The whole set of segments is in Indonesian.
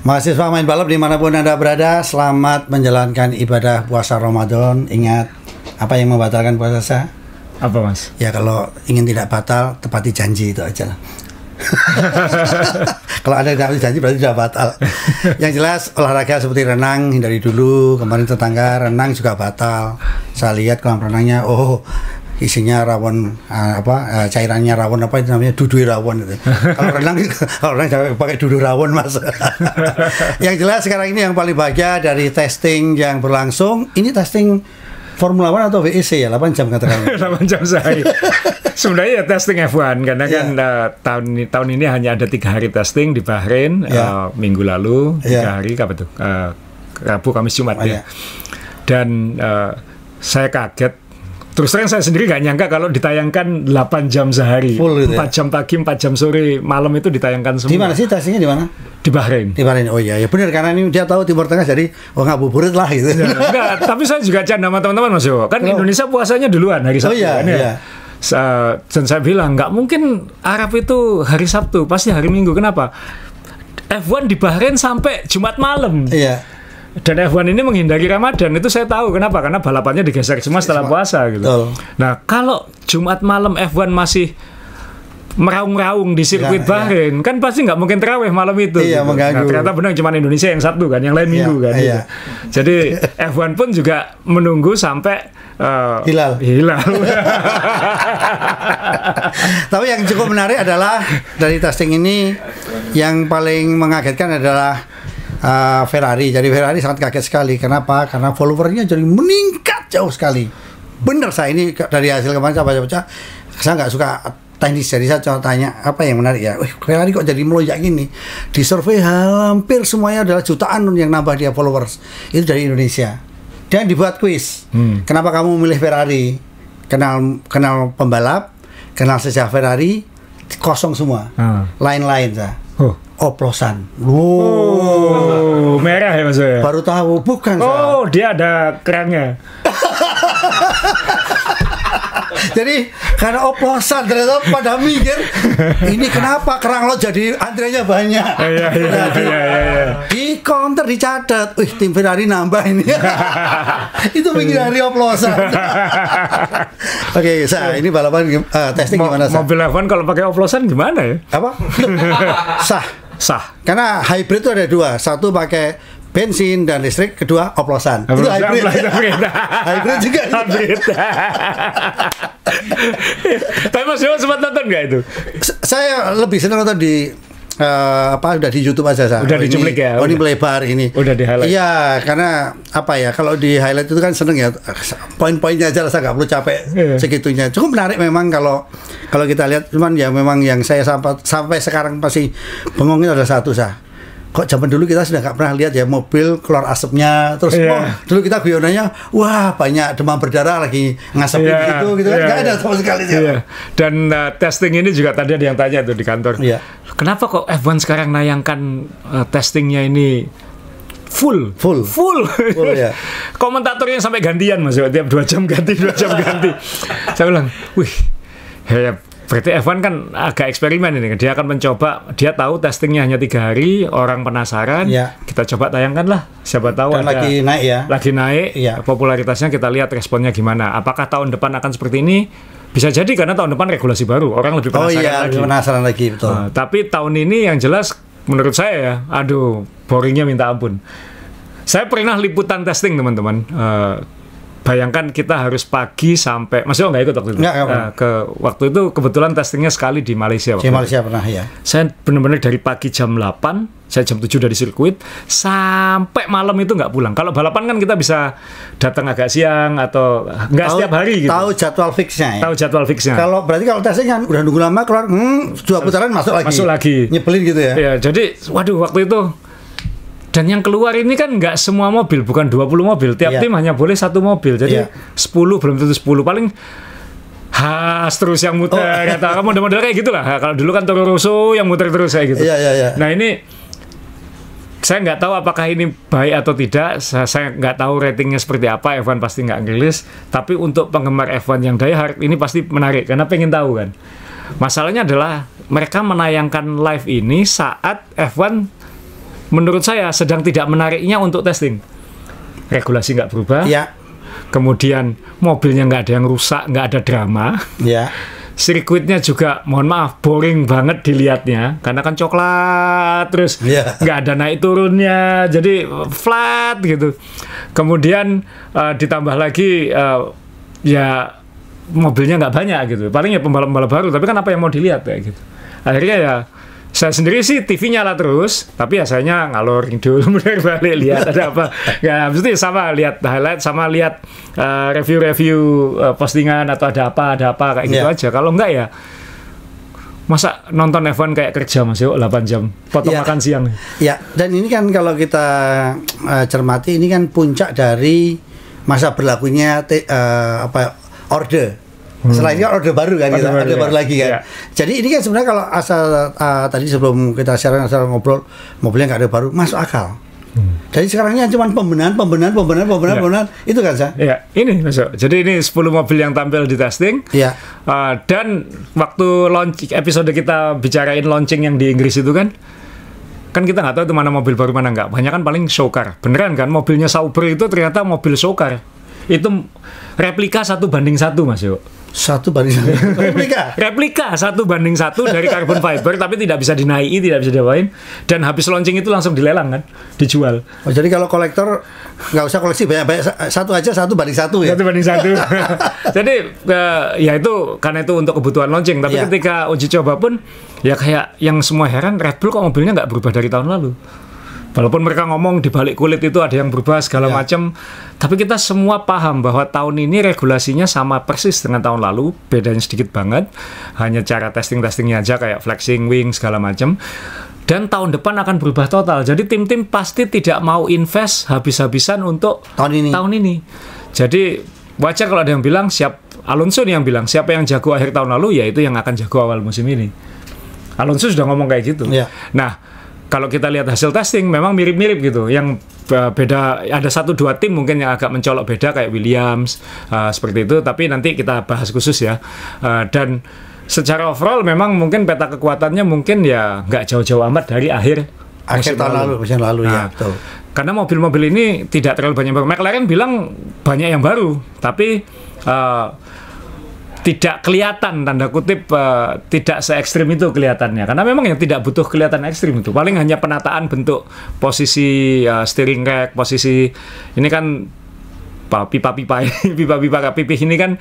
Mahasiswa main balap dimanapun Anda berada, selamat menjalankan ibadah puasa Ramadan. Ingat, apa yang membatalkan puasa sah? Apa Mas? Ya kalau ingin tidak batal, tepati janji, itu aja. Kalau ada yang tidak janji berarti sudah batal. Yang jelas olahraga seperti renang hindari dulu. Kemarin tetangga renang juga batal. Saya lihat kolam renangnya, isinya rawon cairannya rawon apa itu namanya, dudui rawon itu. Kalau renang jangan pakai dudui rawon Mas. Yang jelas sekarang ini yang paling bahagia dari testing yang berlangsung. Ini testing Formula One atau WEC ya, 8 jam katakan. 8 jam sehari. Sebenarnya ya testing F1 karena kan tahun ini hanya ada 3 hari testing di Bahrain. Minggu lalu 3 hari apa tuh? Rabu, Kamis, Jumat ya. Dan saya kaget. Terus terang saya sendiri nggak nyangka kalau ditayangkan 8 jam sehari. Full gitu 4 jam pagi, 4 jam sore, malam itu ditayangkan semua. Di mana sih testingnya, di mana? Di Bahrain. Di Bahrain. Oh iya, ya benar, karena ini dia tahu Timur Tengah, jadi ngabuburit lah gitu. Ya, enggak, tapi saya juga canda sama teman-teman Mas Yo. Kan Indonesia puasanya duluan hari Sabtu. Dan saya bilang nggak mungkin Arab itu hari Sabtu, pasti hari Minggu. Kenapa? F1 di Bahrain sampai Jumat malam. Iya. Dan F1 ini menghindari Ramadan, itu saya tahu kenapa, karena balapannya digeser semua setelah puasa gitu. Betul. Nah, kalau Jumat malam F1 masih meraung-raung di sirkuit Bahrain, kan pasti nggak mungkin terawih malam itu. Iya, gitu. mengganggu. Nah, ternyata benar cuma Indonesia yang Sabtu kan, yang lain Minggu kan. Iya. Gitu. Jadi F1 pun juga menunggu sampai hilal. Tapi yang cukup menarik adalah dari testing ini, yang paling mengagetkan adalah Ferrari. Jadi Ferrari sangat kaget sekali. Kenapa? Karena followernya jadi meningkat jauh sekali. Bener, saya ini dari hasil kemarin saya baca-baca, saya nggak suka teknis, jadi saya coba tanya apa yang menarik ya. Ferrari kok jadi melonjak gini? Di survei hampir semuanya adalah jutaan yang nambah dia followers. Itu dari Indonesia. Dan dibuat kuis. Kenapa kamu memilih Ferrari? Kenal pembalap, kenal sejarah Ferrari, kosong semua. Lain-lain saya. Oplosan. Merah ya Mas ya? Baru tahu, bukan. Dia ada kerangnya. Jadi karena oplosan, ternyata pada mikir ini kenapa kerang lo jadi antriannya banyak. Di counter dicatat, tim Ferrari nambah ini. Itu mikir dari oplosan. Oke, ini balapan testing gimana? Mobil F1 kalau pakai oplosan gimana ya? Apa? Sah. Karena hybrid itu ada 2, satu pakai bensin dan listrik, kedua oplosan. Itu hybrid. Hybrid juga. Hybrid. Tapi Mas Yo sempat nonton nggak itu? Saya lebih senang nonton di udah di YouTube aja saya. Udah dicuplik ya. Ini melebar ini. Udah di highlight. Iya, karena apa ya? Kalau di highlight itu kan seneng ya. Poin-poinnya aja lah, saya nggak perlu capek segitunya. Cukup menarik memang kalau kita lihat. Cuman ya memang yang saya sampai sekarang masih bengongin ada satu kok zaman dulu kita sudah nggak pernah lihat ya mobil keluar asapnya terus dulu kita guyonanya wah banyak demam berdarah lagi ngasapin gitu kan nggak ada sama sekali. Dan testing ini juga tadi ada yang tanya tuh di kantor, kenapa kok F1 sekarang nayangkan testingnya ini full ya. Komentatornya sampai gantian Mas, tiap 2 jam ganti. Saya bilang berarti F1 kan agak eksperimen ini. Dia akan mencoba, dia tahu testingnya hanya 3 hari, orang penasaran, kita coba tayangkan lah. Siapa tahu dan lagi naik popularitasnya, kita lihat responnya gimana. Apakah tahun depan akan seperti ini? Bisa jadi karena tahun depan regulasi baru, orang lebih penasaran lagi. Betul. Nah, tapi tahun ini yang jelas menurut saya boringnya minta ampun. Saya pernah liputan testing teman-teman. Bayangkan kita harus pagi sampai, Mas Yo nggak ikut waktu itu? Waktu itu kebetulan testingnya sekali di Malaysia. Di Malaysia pernah ya. Saya benar-benar dari pagi jam 8, saya jam 7 dari sirkuit, sampai malam itu nggak pulang. Kalau balapan kan kita bisa datang agak siang atau nggak setiap hari gitu. Tahu jadwal fixnya ya? Tahu jadwal fixnya. Kalau testing kan udah nunggu lama, keluar 2 putaran masuk lagi. Nyebelin gitu ya? Iya, jadi waktu itu. Dan yang keluar ini kan nggak semua mobil, bukan 20 mobil. Tiap tim hanya boleh 1 mobil. Jadi 10, belum tentu 10. Paling terus yang muter. Atau model-model kayak gitu lah. Kalau dulu kan Toro Rosso yang muter terus kayak gitu. Nah ini, saya nggak tahu apakah ini baik atau tidak. Saya nggak tahu ratingnya seperti apa. F1 pasti nggak ngelis. Tapi untuk penggemar F1 yang diehard, ini pasti menarik. Karena pengen tahu kan. Masalahnya adalah mereka menayangkan live ini saat F1 menurut saya sedang tidak menariknya untuk testing. Regulasi nggak berubah. Ya. Kemudian mobilnya nggak ada yang rusak, nggak ada drama. Ya. Sirkuitnya juga, mohon maaf, boring banget dilihatnya karena kan coklat terus, nggak ada naik turunnya, jadi flat gitu. Kemudian ditambah lagi ya mobilnya nggak banyak gitu, paling ya pembalap-pembalap baru, tapi kan apa yang mau dilihat ya gitu. Akhirnya ya saya sendiri sih TV nyala terus, tapi ya sayanya ngalor ngidul balik lihat ada apa. Ya maksudnya sama lihat highlight, sama lihat review-review postingan atau ada apa kayak gitu aja. Kalau enggak ya masa nonton F1 kayak kerja Mas yuk 8 jam potong makan siang. Ya, dan ini kan kalau kita cermati ini kan puncak dari masa berlakunya order. Setelah ini kan order baru kan, order baru lagi kan. Jadi ini kan sebenarnya kalau asal tadi sebelum kita share ngobrol mobilnya nggak ada baru, masuk akal. Jadi sekarang ini cuma pembenahan itu kan Sa? Ya, ini masuk. Jadi ini 10 mobil yang tampil di testing. Iya. Dan waktu episode kita bicarain launching yang di Inggris itu kan kita nggak tahu itu mana mobil baru mana nggak. Banyak kan paling show car. Beneran kan mobilnya Sauber itu ternyata mobil show car. Itu replika 1:1 Mas Yo. 1:1 replika 1:1 dari carbon fiber, tapi tidak bisa dinaiki, tidak bisa diapain, dan habis launching itu langsung dilelang kan, dijual. Oh, jadi kalau kolektor nggak usah koleksi banyak-banyak, satu aja 1:1 ya. 1:1. Jadi ya itu karena itu untuk kebutuhan launching, tapi ketika uji coba pun ya kayak yang semua heran, Red Bull kok mobilnya nggak berubah dari tahun lalu. Walaupun mereka ngomong di balik kulit itu ada yang berubah segala macam, tapi kita semua paham bahwa tahun ini regulasinya sama persis dengan tahun lalu, bedanya sedikit banget, hanya cara testingnya aja kayak flexing wing segala macam. Dan tahun depan akan berubah total. Jadi tim-tim pasti tidak mau invest habis-habisan untuk tahun ini. Jadi wajar kalau ada yang bilang Alonso nih yang bilang siapa yang jago akhir tahun lalu ya itu yang akan jago awal musim ini. Alonso sudah ngomong kayak gitu. Nah, kalau kita lihat hasil testing memang mirip-mirip gitu. Yang beda ada 1-2 tim mungkin yang agak mencolok beda kayak Williams seperti itu, tapi nanti kita bahas khusus ya. Dan secara overall memang mungkin peta kekuatannya mungkin ya nggak jauh-jauh amat dari akhir tahun lalu ya. Betul. Karena mobil-mobil ini tidak terlalu banyak baru. McLaren bilang banyak yang baru, tapi tidak kelihatan, tanda kutip, tidak se-ekstrim itu kelihatannya. Karena memang yang tidak butuh kelihatan ekstrim itu. Paling hanya penataan bentuk posisi steering rack, posisi ini kan pipa-pipa pipih ini kan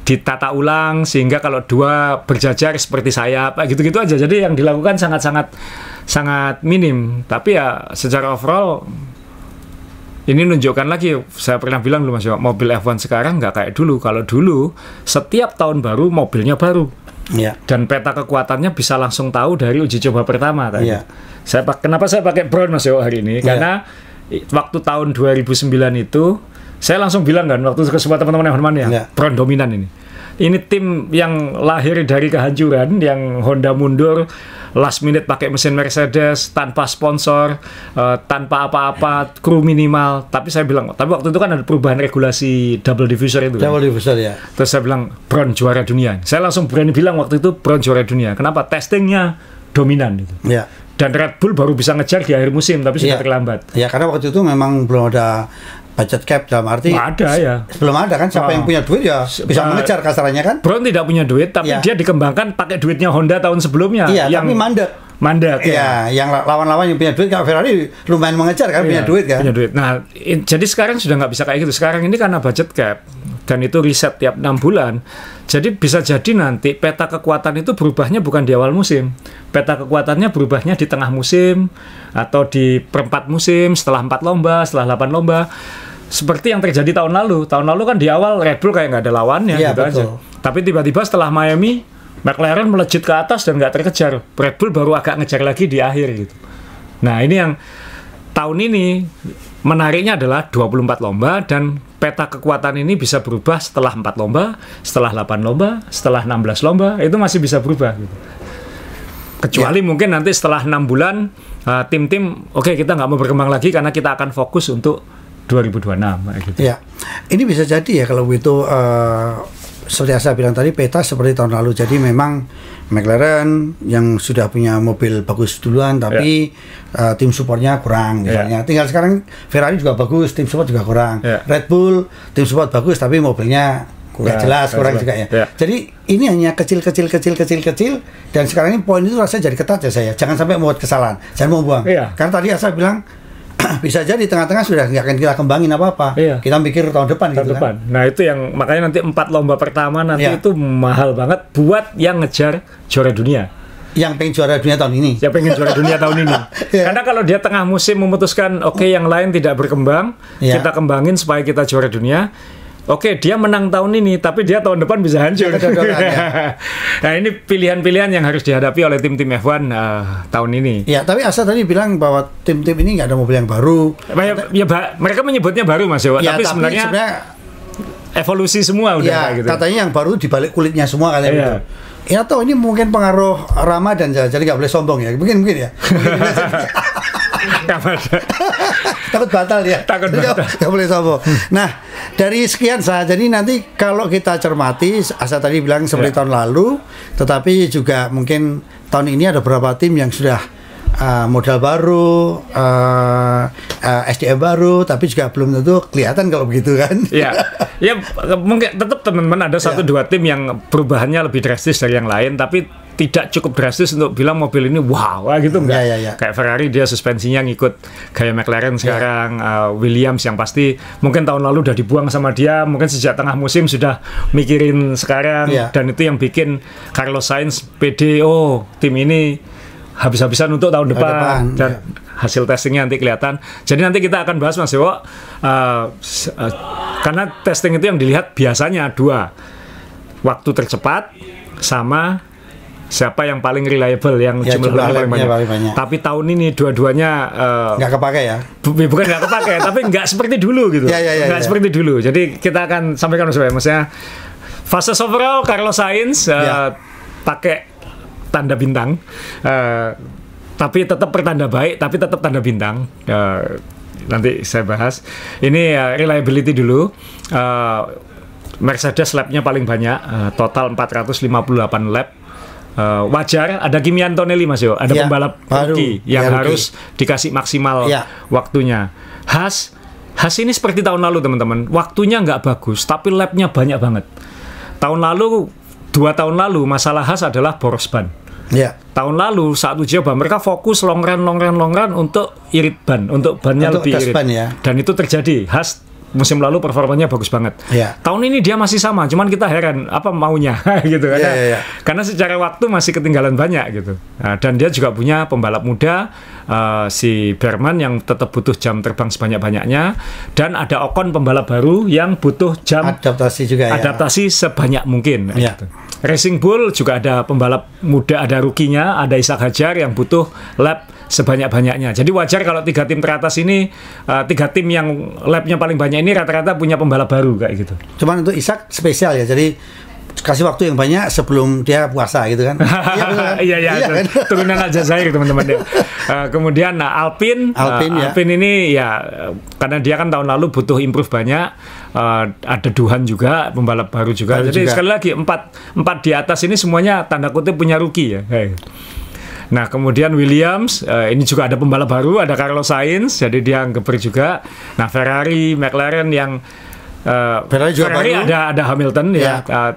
ditata ulang sehingga kalau dua berjajar seperti sayap, gitu-gitu aja. Jadi yang dilakukan sangat minim. Tapi ya secara overall ini menunjukkan lagi, saya pernah bilang dulu Mas, mobil F1 sekarang nggak kayak dulu. Kalau dulu, setiap tahun baru mobilnya baru. Dan peta kekuatannya bisa langsung tahu dari uji coba pertama. Kenapa saya pakai Brown Mas hari ini? Karena waktu tahun 2009 itu, saya langsung bilang kan, waktu ke semua teman-teman F1 ya, Brown dominan ini. Ini tim yang lahir dari kehancuran, yang Honda mundur, last minute pakai mesin Mercedes, tanpa sponsor, tanpa apa-apa, kru minimal. Tapi saya bilang, tapi waktu itu kan ada perubahan regulasi double diffuser itu. Double diffuser ya. Terus saya bilang, Brown juara dunia. Saya langsung berani bilang waktu itu Brown juara dunia. Kenapa? Testingnya dominan gitu. Dan Red Bull baru bisa ngejar di akhir musim, tapi sudah terlambat. Ya, karena waktu itu memang belum ada budget cap, dalam arti ada ya. Belum ada kan, siapa yang punya duit ya bisa mengejar kasarannya kan. Brown tidak punya duit, tapi dia dikembangkan pakai duitnya Honda tahun sebelumnya. Yang tapi mandek ya. Yang lawan-lawan yang punya duit, kalau Ferrari lumayan mengejar kan, punya duit kan. Punya duit. Nah, jadi sekarang sudah nggak bisa kayak gitu. Sekarang ini karena budget cap dan itu riset tiap 6 bulan. Jadi bisa jadi nanti peta kekuatan itu berubahnya bukan di awal musim. Peta kekuatannya berubahnya di tengah musim atau di perempat musim, setelah 4 lomba, setelah 8 lomba. Seperti yang terjadi tahun lalu. Tahun lalu kan di awal Red Bull kayak nggak ada lawannya gitu aja. Tapi tiba-tiba setelah Miami, McLaren melejit ke atas dan nggak terkejar. Red Bull baru agak ngejar lagi di akhir gitu. Nah, ini yang tahun ini menariknya adalah 24 lomba dan peta kekuatan ini bisa berubah setelah 4 lomba, setelah 8 lomba, setelah 16 lomba, itu masih bisa berubah gitu. Kecuali mungkin nanti setelah 6 bulan tim-tim kita nggak mau berkembang lagi karena kita akan fokus untuk 2026 gitu. Ya, ini bisa jadi ya kalau itu seperti yang saya bilang tadi, peta seperti tahun lalu. Jadi memang McLaren yang sudah punya mobil bagus duluan, tapi tim supportnya kurang misalnya. Tinggal sekarang Ferrari juga bagus, tim support juga kurang. Red Bull tim support bagus, tapi mobilnya kurang jelas, kurang juga ya. Jadi ini hanya kecil, dan sekarang ini poin itu rasanya jadi ketat ya saya. Jangan sampai membuat kesalahan, jangan mau buang. Karena tadi saya bilang bisa jadi di tengah-tengah sudah nggak akan kita kembangin apa-apa. Kita mikir tahun depan gitu kan. Nah itu yang makanya nanti 4 lomba pertama nanti itu mahal banget buat yang ngejar juara dunia. Yang pengen juara dunia tahun ini. Yang pengen juara dunia tahun ini. Karena kalau dia tengah musim memutuskan yang lain tidak berkembang, kita kembangin supaya kita juara dunia. Dia menang tahun ini, tapi dia tahun depan bisa hancur. Nah ini pilihan-pilihan yang harus dihadapi oleh tim-tim F1 tahun ini. Ya, tapi Asa tadi bilang bahwa tim-tim ini nggak ada mobil yang baru. Mereka menyebutnya baru, Mas Yowo. Tapi sebenarnya evolusi semua udah gitu. Katanya yang baru di balik kulitnya semua katanya gitu. Ya atau ini mungkin pengaruh Ramadan, jadi nggak boleh sombong ya. Mungkin ya. Takut batal ya. Nggak boleh sombong. Nah, dari sekian saja, jadi nanti kalau kita cermati, Asa tadi bilang seperti tahun lalu, tetapi juga mungkin tahun ini ada beberapa tim yang sudah modal baru, SDM baru, tapi juga belum tentu kelihatan kalau begitu kan. Ya mungkin tetap teman-teman ada 1-2 tim yang perubahannya lebih drastis dari yang lain, tapi tidak cukup drastis untuk bilang mobil ini wow gitu enggak. Kayak Ferrari dia suspensinya ngikut gaya McLaren sekarang. Williams yang pasti mungkin tahun lalu udah dibuang sama dia, mungkin sejak tengah musim sudah mikirin sekarang. Dan itu yang bikin Carlos Sainz pede, tim ini habis-habisan untuk tahun depan. Dan hasil testingnya nanti kelihatan. Jadi nanti kita akan bahas, Mas Yowo, karena testing itu yang dilihat biasanya 2, waktu tercepat sama siapa yang paling reliable, yang jumlah paling banyak. Tapi tahun ini dua-duanya nggak kepake ya? Bukan nggak kepake, tapi nggak seperti dulu gitu. Nggak seperti dulu. Jadi kita akan sampaikan maksudnya fastest overall Carlos Sainz pakai tanda bintang, tapi tetap pertanda baik, tapi tetap tanda bintang. Nanti saya bahas. Ini reliability dulu. Mercedes lapnya paling banyak, total 458 lap. Wajar ada Kimi Antonelli, Mas Yo, ada pembalap rookie yang harus dikasih maksimal waktunya. Haas ini seperti tahun lalu teman-teman, waktunya nggak bagus tapi lapnya banyak banget. Tahun lalu 2 tahun lalu masalah Haas adalah boros ban. Tahun lalu saat uji coba mereka fokus long run untuk irit ban, untuk bannya lebih irit. Dan itu terjadi. Haas musim lalu performanya bagus banget. Tahun ini dia masih sama, cuman kita heran apa maunya gitu kan. Karena secara waktu masih ketinggalan banyak gitu. Nah, dan dia juga punya pembalap muda si Berman yang tetap butuh jam terbang sebanyak-banyaknya, dan ada Ocon pembalap baru yang butuh jam adaptasi sebanyak mungkin gitu. Racing Bull juga ada pembalap muda, ada rukinya, ada Ishak Hajar yang butuh lap sebanyak-banyaknya. Jadi wajar kalau 3 tim teratas ini, 3 tim yang lapnya paling banyak ini rata-rata punya pembalap baru kayak gitu. Cuman untuk Ishak spesial ya, jadi kasih waktu yang banyak sebelum dia puasa gitu kan. Iya kan? Turunan Aljazair teman-teman ya. Kemudian Alpine ini ya karena dia kan tahun lalu butuh improve banyak. Ada Duhan juga pembalap baru juga. Jadi sekali lagi 4 di atas ini semuanya tanda kutip punya rookie ya. Nah kemudian Williams, ini juga ada pembalap baru, ada Carlos Sainz, jadi dia ngeber juga. Nah Ferrari, McLaren yang Ferrari ada Hamilton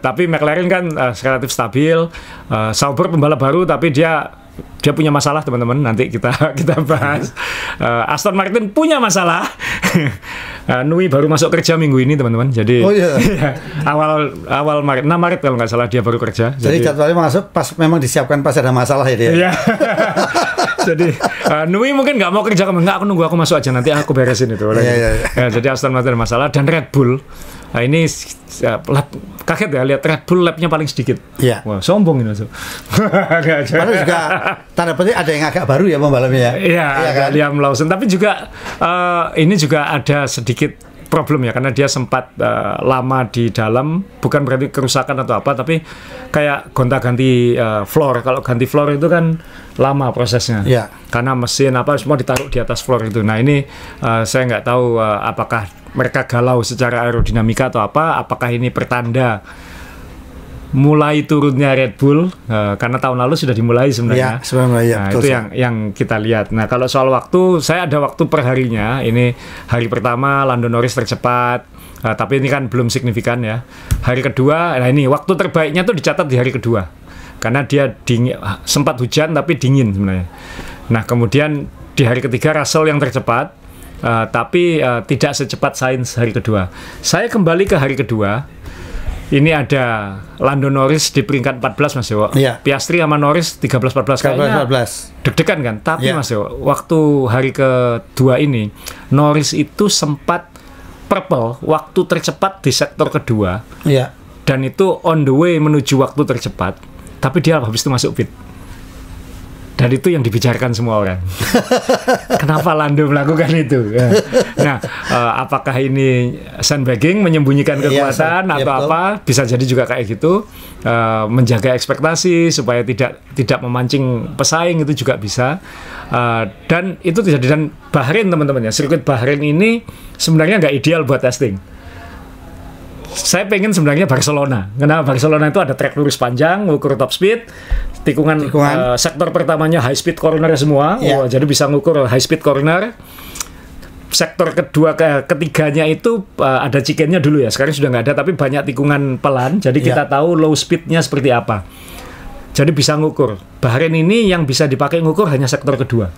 tapi McLaren kan relatif stabil. Sauber pembalap baru tapi dia punya masalah teman-teman, nanti kita bahas. Aston Martin punya masalah. Nui baru masuk kerja minggu ini teman-teman, jadi awal Maret, 6 Maret kalau nggak salah dia baru kerja. Jadi jadwalnya masuk pas memang disiapkan pas ada masalah ya dia. Jadi Nui mungkin nggak mau kerja, aku nunggu aku masuk aja, nanti aku beresin itu. Jadi Aston Martin ada masalah, dan Red Bull ini kaget ya lihat Red Bull lapnya paling sedikit. Wah, sombong ini. Padahal juga tanda petik ada yang agak baru ya pembalapnya ya. Kan? Liam Lawson, tapi juga ini juga ada sedikit problem ya, karena dia sempat lama di dalam, bukan berarti kerusakan atau apa, tapi kayak gonta-ganti floor. Kalau ganti floor itu kan lama prosesnya, karena mesin apa semua ditaruh di atas floor itu. Nah ini saya nggak tahu apakah mereka galau secara aerodinamika atau apa, apakah ini pertanda mulai turunnya Red Bull karena tahun lalu sudah dimulai sebenarnya. Nah, itu yang kita lihat. Nah, kalau soal waktu, saya ada waktu per harinya. Ini hari pertama Lando Norris tercepat, tapi ini kan belum signifikan ya. Hari kedua, nah ini waktu terbaiknya tuh dicatat di hari kedua. Karena dia sempat hujan tapi dingin sebenarnya. Nah, kemudian di hari ketiga Russell yang tercepat, tapi tidak secepat Sainz hari kedua. Saya kembali ke hari kedua. Ini ada Lando Norris di peringkat 14 Mas Dewo. Yeah. Piastri sama Norris 13-14 kayaknya deg-degan kan. Tapi Mas Dewo, waktu hari kedua ini Norris itu sempat purple waktu tercepat di sektor kedua. Yeah. Dan itu on the way menuju waktu tercepat. Tapi dia habis itu masuk pit. Dan itu yang dibicarakan semua orang. Kenapa Lando melakukan itu? Nah, apakah ini sandbagging, menyembunyikan kekuatan atau apa? Bisa jadi juga kayak gitu. Menjaga ekspektasi supaya tidak memancing pesaing itu juga bisa. Dan itu terjadi. Dan Bahrain teman-teman ya, sirkuit Bahrain ini sebenarnya nggak ideal buat testing. Saya pengen sebenarnya Barcelona. Karena Barcelona itu ada trek lurus panjang, ngukur top speed, tikungan. Sektor pertamanya high speed corner semua, jadi bisa ngukur high speed corner. Sektor kedua ketiganya itu ada chicken-nya dulu ya, sekarang sudah nggak ada, tapi banyak tikungan pelan, jadi kita tahu low speed-nya seperti apa. Jadi bisa ngukur. Bahrain ini yang bisa dipakai ngukur hanya sektor kedua,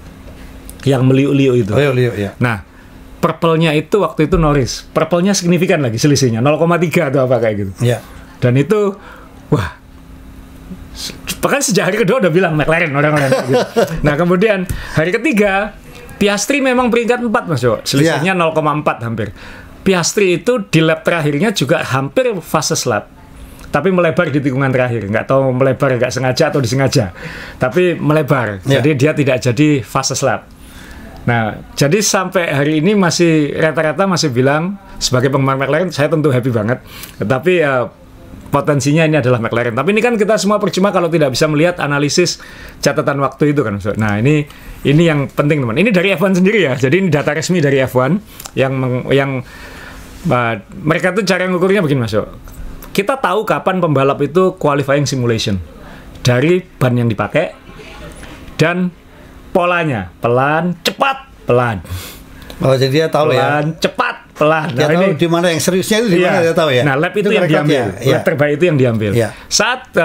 yang meliuk-liuk itu. Nah, purple-nya itu waktu itu Norris. Purple-nya signifikan lagi selisihnya 0,3 atau apa kayak gitu. Dan itu wah. Bahkan sejak hari kedua udah bilang McLaren orang-orang gitu. Nah, kemudian hari ketiga Piastri memang peringkat 4 Mas Jo. Selisihnya 0,4 hampir. Piastri itu di lap terakhirnya juga hampir fastest lap. Tapi melebar di tikungan terakhir. Nggak tahu melebar nggak sengaja atau disengaja. Tapi melebar. Jadi dia tidak jadi fastest lap. Nah, jadi sampai hari ini masih rata-rata masih bilang sebagai penggemar McLaren saya tentu happy banget. Tetapi potensinya ini adalah McLaren. Tapi ini kan kita semua percuma kalau tidak bisa melihat analisis catatan waktu itu kan. Nah, ini yang penting teman. Ini dari F1 sendiri ya. Jadi ini data resmi dari F1 yang mereka tuh cara ngukurnya begini Mas. Kita tahu kapan pembalap itu qualifying simulation dari ban yang dipakai dan polanya pelan, cepat, pelan. Oh, jadi dia tahu pelan, cepat, pelan. Dia tahu di mana yang seriusnya itu di mana dia tahu ya. Nah, lap itu yang diambil. Lap terbaik itu yang diambil. Saat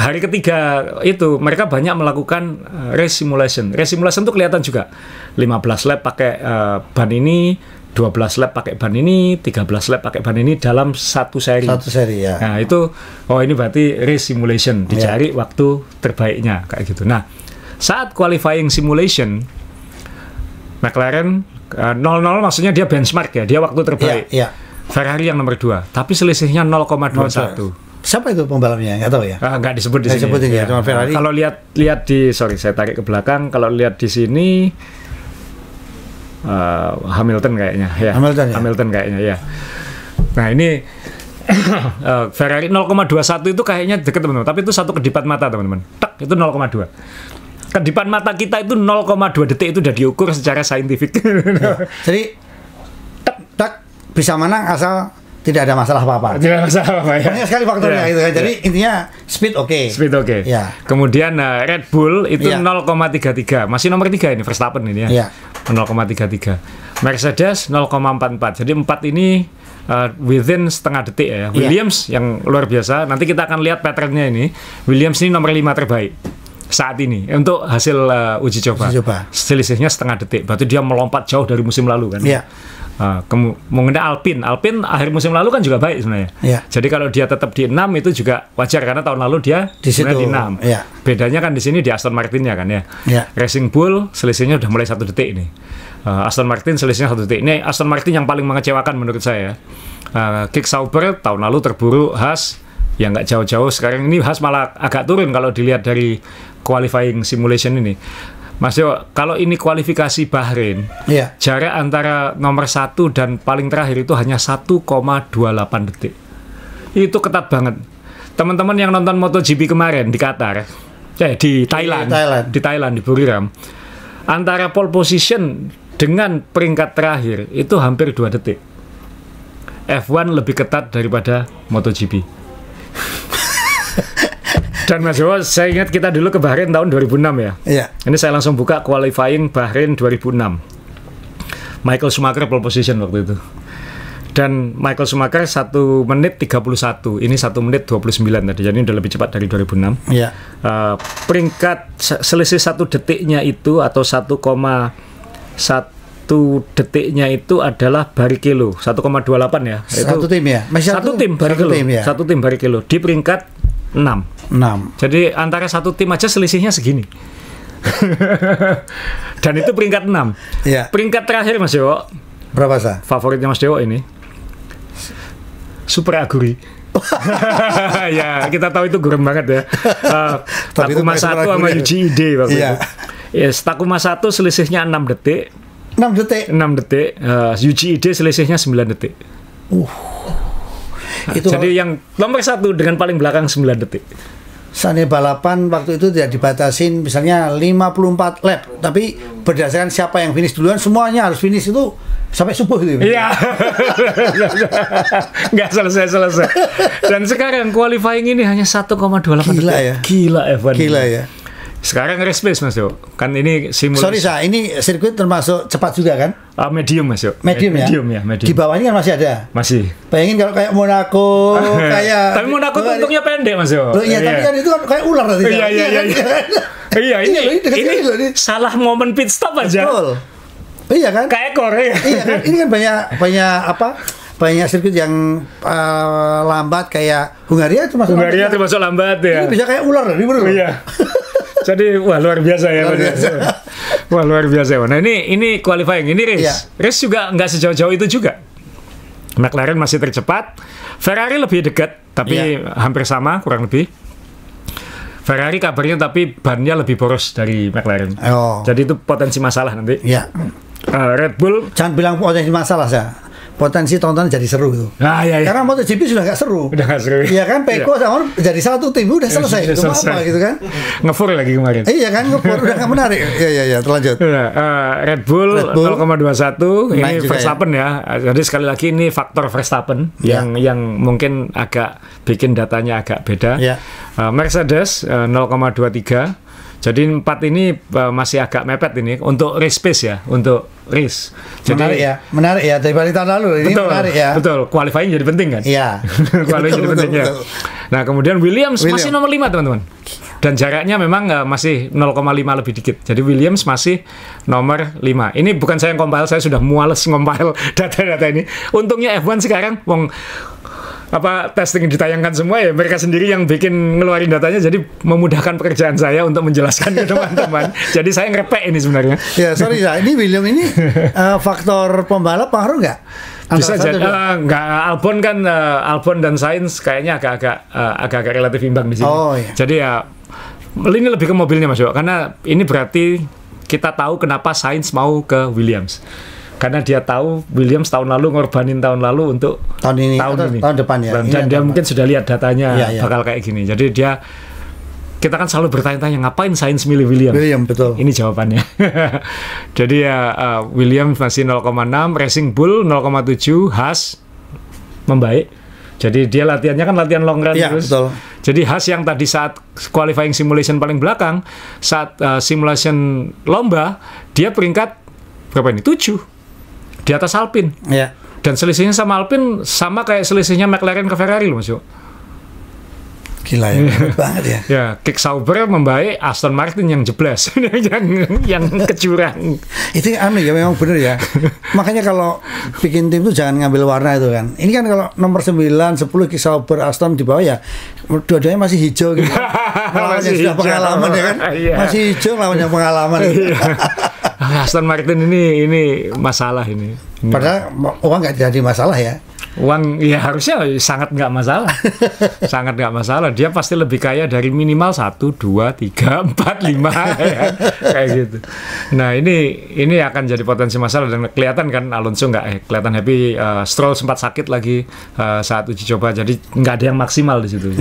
hari ketiga itu mereka banyak melakukan race simulation. Race simulation itu kelihatan juga. 15 lap pakai ban ini, 12 lap pakai ban ini, 13 lap pakai ban ini dalam satu seri. Satu seri ya. Nah, itu ini berarti race simulation, dicari waktu terbaiknya kayak gitu. Nah, saat qualifying simulation McLaren 0-0 maksudnya dia benchmark ya, dia waktu terbaik. Ferrari yang nomor 2, tapi selisihnya 0,21. Siapa itu pembalapnya? Nggak tahu ya. Nggak disebut di sini. Ya, cuma Ferrari. Kalau lihat di, sorry saya tarik ke belakang. Kalau lihat di sini Hamilton kayaknya. Ya. Hamilton kayaknya ya. Nah ini Ferrari 0,21 itu kayaknya deket teman-teman. Tapi itu satu kedipan mata teman-teman. Tak itu 0,2. Kedipan mata kita itu 0,2 detik itu udah diukur secara saintifik. Jadi tak bisa menang asal tidak ada masalah apa-apa. Tidak ada masalah apa-apa ya. Banyak sekali faktornya gitu kan. Jadi intinya speed oke. Speed oke. Ya. Kemudian Red Bull itu 0,33. Masih nomor 3 ini Verstappen ini ya. 0,33. Mercedes 0,44. Jadi 4 ini within setengah detik ya. Williams yang luar biasa. Nanti kita akan lihat patternnya ini. Williams ini nomor 5 terbaik saat ini untuk hasil uji coba. Selisihnya setengah detik. Berarti dia melompat jauh dari musim lalu kan. Mengenai Alpine akhir musim lalu kan juga baik sebenarnya. Jadi kalau dia tetap di 6 itu juga wajar karena tahun lalu dia di 6. Bedanya kan di sini di Aston Martin ya kan ya. Racing Bull selisihnya udah mulai 1 detik ini. Aston Martin selisihnya 1 detik. Ini Aston Martin yang paling mengecewakan menurut saya. Kick Sauber tahun lalu terburu, Haas yang nggak jauh-jauh. Sekarang ini Haas malah agak turun kalau dilihat dari qualifying simulation ini. Mas Yo, kalau ini kualifikasi Bahrain, jarak antara nomor 1 dan paling terakhir itu hanya 1,28 detik. Itu ketat banget. Teman-teman yang nonton MotoGP kemarin di Qatar, di Thailand, di Buriram, antara pole position dengan peringkat terakhir itu hampir 2 detik. F1 lebih ketat daripada MotoGP. Dan Mas Jowo, saya ingat kita dulu ke Bahrain tahun 2006 ya. Iya. Ini saya langsung buka qualifying Bahrain 2006. Michael Schumacher pole position waktu itu. Dan Michael Schumacher 1 menit 31. Ini 1 menit 29 tadi. Jadi udah lebih cepat dari 2006. Iya. Peringkat selisih 1 detiknya itu atau 1,1 detiknya itu adalah Barrichello 1,28 ya. Satu tim ya. Masih satu tim Barrichello. Satu tim Barrichello di peringkat 6. Jadi antara satu tim aja selisihnya segini. Dan itu peringkat 6. Iya. Peringkat terakhir Mas Jowo. Berapa sah? Favoritnya Mas Jowo ini. Super Aguri. Ya, kita tahu itu gurem banget ya. Takuma 1 sama Yuji Ide waktu itu. Yes, Takuma 1 selisihnya 6 detik. 6 detik. Yuji Ide selisihnya 9 detik. Itu jadi yang nomor 1 dengan paling belakang 9 detik. Seandainya balapan waktu itu tidak dibatasin misalnya 54 lap, tapi berdasarkan siapa yang finish duluan, semuanya harus finish itu sampai subuh gitu. Iya. Nggak selesai. Dan sekarang qualifying ini hanya 1,28 detik. Gila ya. Gila Evan. Gila ya. Sekarang race pace Mas Yo. Kan ini simulasi. Sorry Sa, ini sirkuit termasuk cepat juga kan? Medium Mas Yo. Medium ya. Di bawahnya kan masih ada. Masih. Bayangin kalau kayak Monaco, kayak. Tapi Monaco untungnya pendek Mas Yo. Iya, tapi kan itu kan kayak ular tadi. Iya. Iya, ini salah momen pit stop aja. Betul. Iya kan? Kayak ekor ya. Iya kan? Ini kan banyak sirkuit yang lambat kayak Hungaria termasuk lambat ya. Ini bisa kayak ular tadi bro. Iya. Jadi wah luar biasa ya. Wah luar biasa. Nah ini qualifying, ini race. Iya. Race juga nggak sejauh-jauh itu juga. McLaren masih tercepat, Ferrari lebih dekat, tapi hampir sama kurang lebih. Ferrari kabarnya tapi bannya lebih boros dari McLaren. Jadi itu potensi masalah nanti. Iya. Red Bull. Jangan bilang potensi masalah ya. Potensi tontonan jadi seru itu. Iya. Karena MotoGP sudah nggak seru. Udah nggak seru. Iya kan, Peko sama jadi satu tim udah selesai. Itu apa gitu kan? Ngefur lagi kemarin. Iya kan, ngefur udah nggak menarik. Iya, terlanjut. Red Bull 0,21 ini Verstappen ya. Jadi sekali lagi ini faktor Verstappen yang mungkin agak bikin datanya agak beda. Mercedes 0,23. Jadi 4 ini masih agak mepet ini untuk race pace ya, untuk race. Jadi menarik ya daripada tahun lalu ini menarik ya. Betul, qualifying jadi penting kan? Iya. Qualifying jadi penting ya. Nah, kemudian Williams masih nomor 5 teman-teman. Dan jaraknya memang masih 0,5 lebih dikit. Jadi Williams masih nomor 5. Ini bukan saya yang compile, saya sudah muales compile data-data ini. Untungnya F1 sekarang testing ditayangkan semua ya, mereka sendiri yang bikin ngeluarin datanya, jadi memudahkan pekerjaan saya untuk menjelaskan ke teman-teman. Jadi saya ngerepek ini sebenarnya. Ya sorry ya, ini William ini faktor pembalap pengaruh nggak? Bisa jadi nggak. Albon dan Sainz kayaknya agak relatif imbang di sini. Jadi ya ini lebih ke mobilnya Mas Jo, karena ini berarti kita tahu kenapa Sainz mau ke Williams. Karena dia tahu Williams tahun lalu ngorbanin tahun lalu untuk tahun depan ya. Dan dia mungkin sudah lihat datanya bakal kayak gini. Jadi kita kan selalu bertanya-tanya ngapain Sainz milih Williams. Betul. Ini jawabannya. Jadi Williams masih 0,6, Racing Bull 0,7, Haas membaik. Jadi dia latihannya kan latihan long run terus. Betul. Jadi Haas yang tadi saat qualifying simulation paling belakang, saat simulation lomba dia peringkat berapa ini? 7. Di atas Alpine. Dan selisihnya sama Alpine sama kayak selisihnya McLaren ke Ferrari loh Mas Jo. Gila ya, banget ya. Ya, Kick Sauber membaik, Aston Martin yang jeblas, yang kecurang. Itu ya memang bener ya. Makanya kalau bikin tim itu jangan ngambil warna itu kan. Ini kan kalau nomor 9, 10 Kick Sauber, Aston di bawah ya, dua-duanya masih hijau gitu. Lawan yang sudah pengalaman ya kan. Masih hijau lawan yang pengalaman. Aston Martin ini masalah ini. Padahal uang nggak jadi masalah ya. Uang ya harusnya sangat nggak masalah. Sangat nggak masalah. Dia pasti lebih kaya dari minimal 1, 2, 3, 4, 5 ya. Kayak gitu. Nah ini akan jadi potensi masalah. Dan kelihatan kan Alonso nggak kelihatan happy. Stroll sempat sakit lagi saat uji coba. Jadi nggak ada yang maksimal di situ.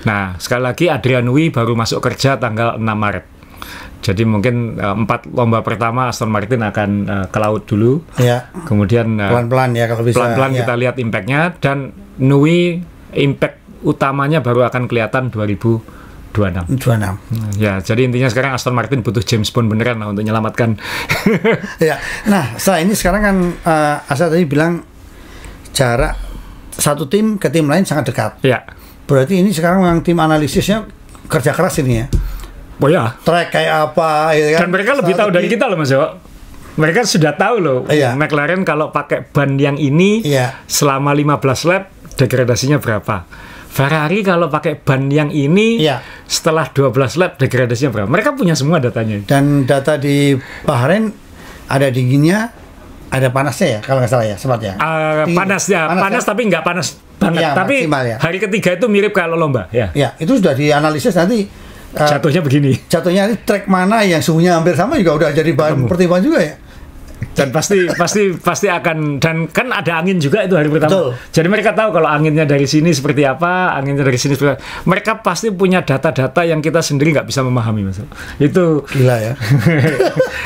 Nah sekali lagi Adrian Newey baru masuk kerja tanggal 6 Maret. Jadi mungkin 4 lomba pertama Aston Martin akan ke laut dulu. Kemudian pelan-pelan ya kalau bisa. Pelan-pelan kita lihat impact-nya, dan Newey impact utamanya baru akan kelihatan 2026. Ya, jadi intinya sekarang Aston Martin butuh James Bond beneran lah untuk menyelamatkan. Ya, nah setelah ini sekarang kan Asa tadi bilang jarak satu tim ke tim lain sangat dekat. Ya. Berarti ini sekarang yang tim analisisnya kerja keras ini ya. Oh ya. Track kayak apa gitu kan. Dan mereka lebih tahu dari kita loh Mas Jo. Mereka sudah tahu loh. Iya. McLaren kalau pakai ban yang ini selama 15 lap degradasinya berapa. Ferrari kalau pakai ban yang ini setelah 12 lap degradasinya berapa. Mereka punya semua datanya. Dan data di Bahrain ada dinginnya, ada panasnya ya kalau nggak salah ya, sempat ya. Panas tapi nggak panas banget. Ya, tapi hari ketiga itu mirip kalau lomba ya. Ya, itu sudah dianalisis nanti. Jatuhnya begini. Jatuhnya track mana yang suhunya hampir sama juga udah jadi bahan pertimbangan juga ya. Dan pasti akan, dan kan ada angin juga itu hari pertama. Betul. Jadi mereka tahu kalau anginnya dari sini seperti apa, anginnya dari sini seperti apa. Mereka pasti punya data-data yang kita sendiri nggak bisa memahami, Mas. Itu gila ya.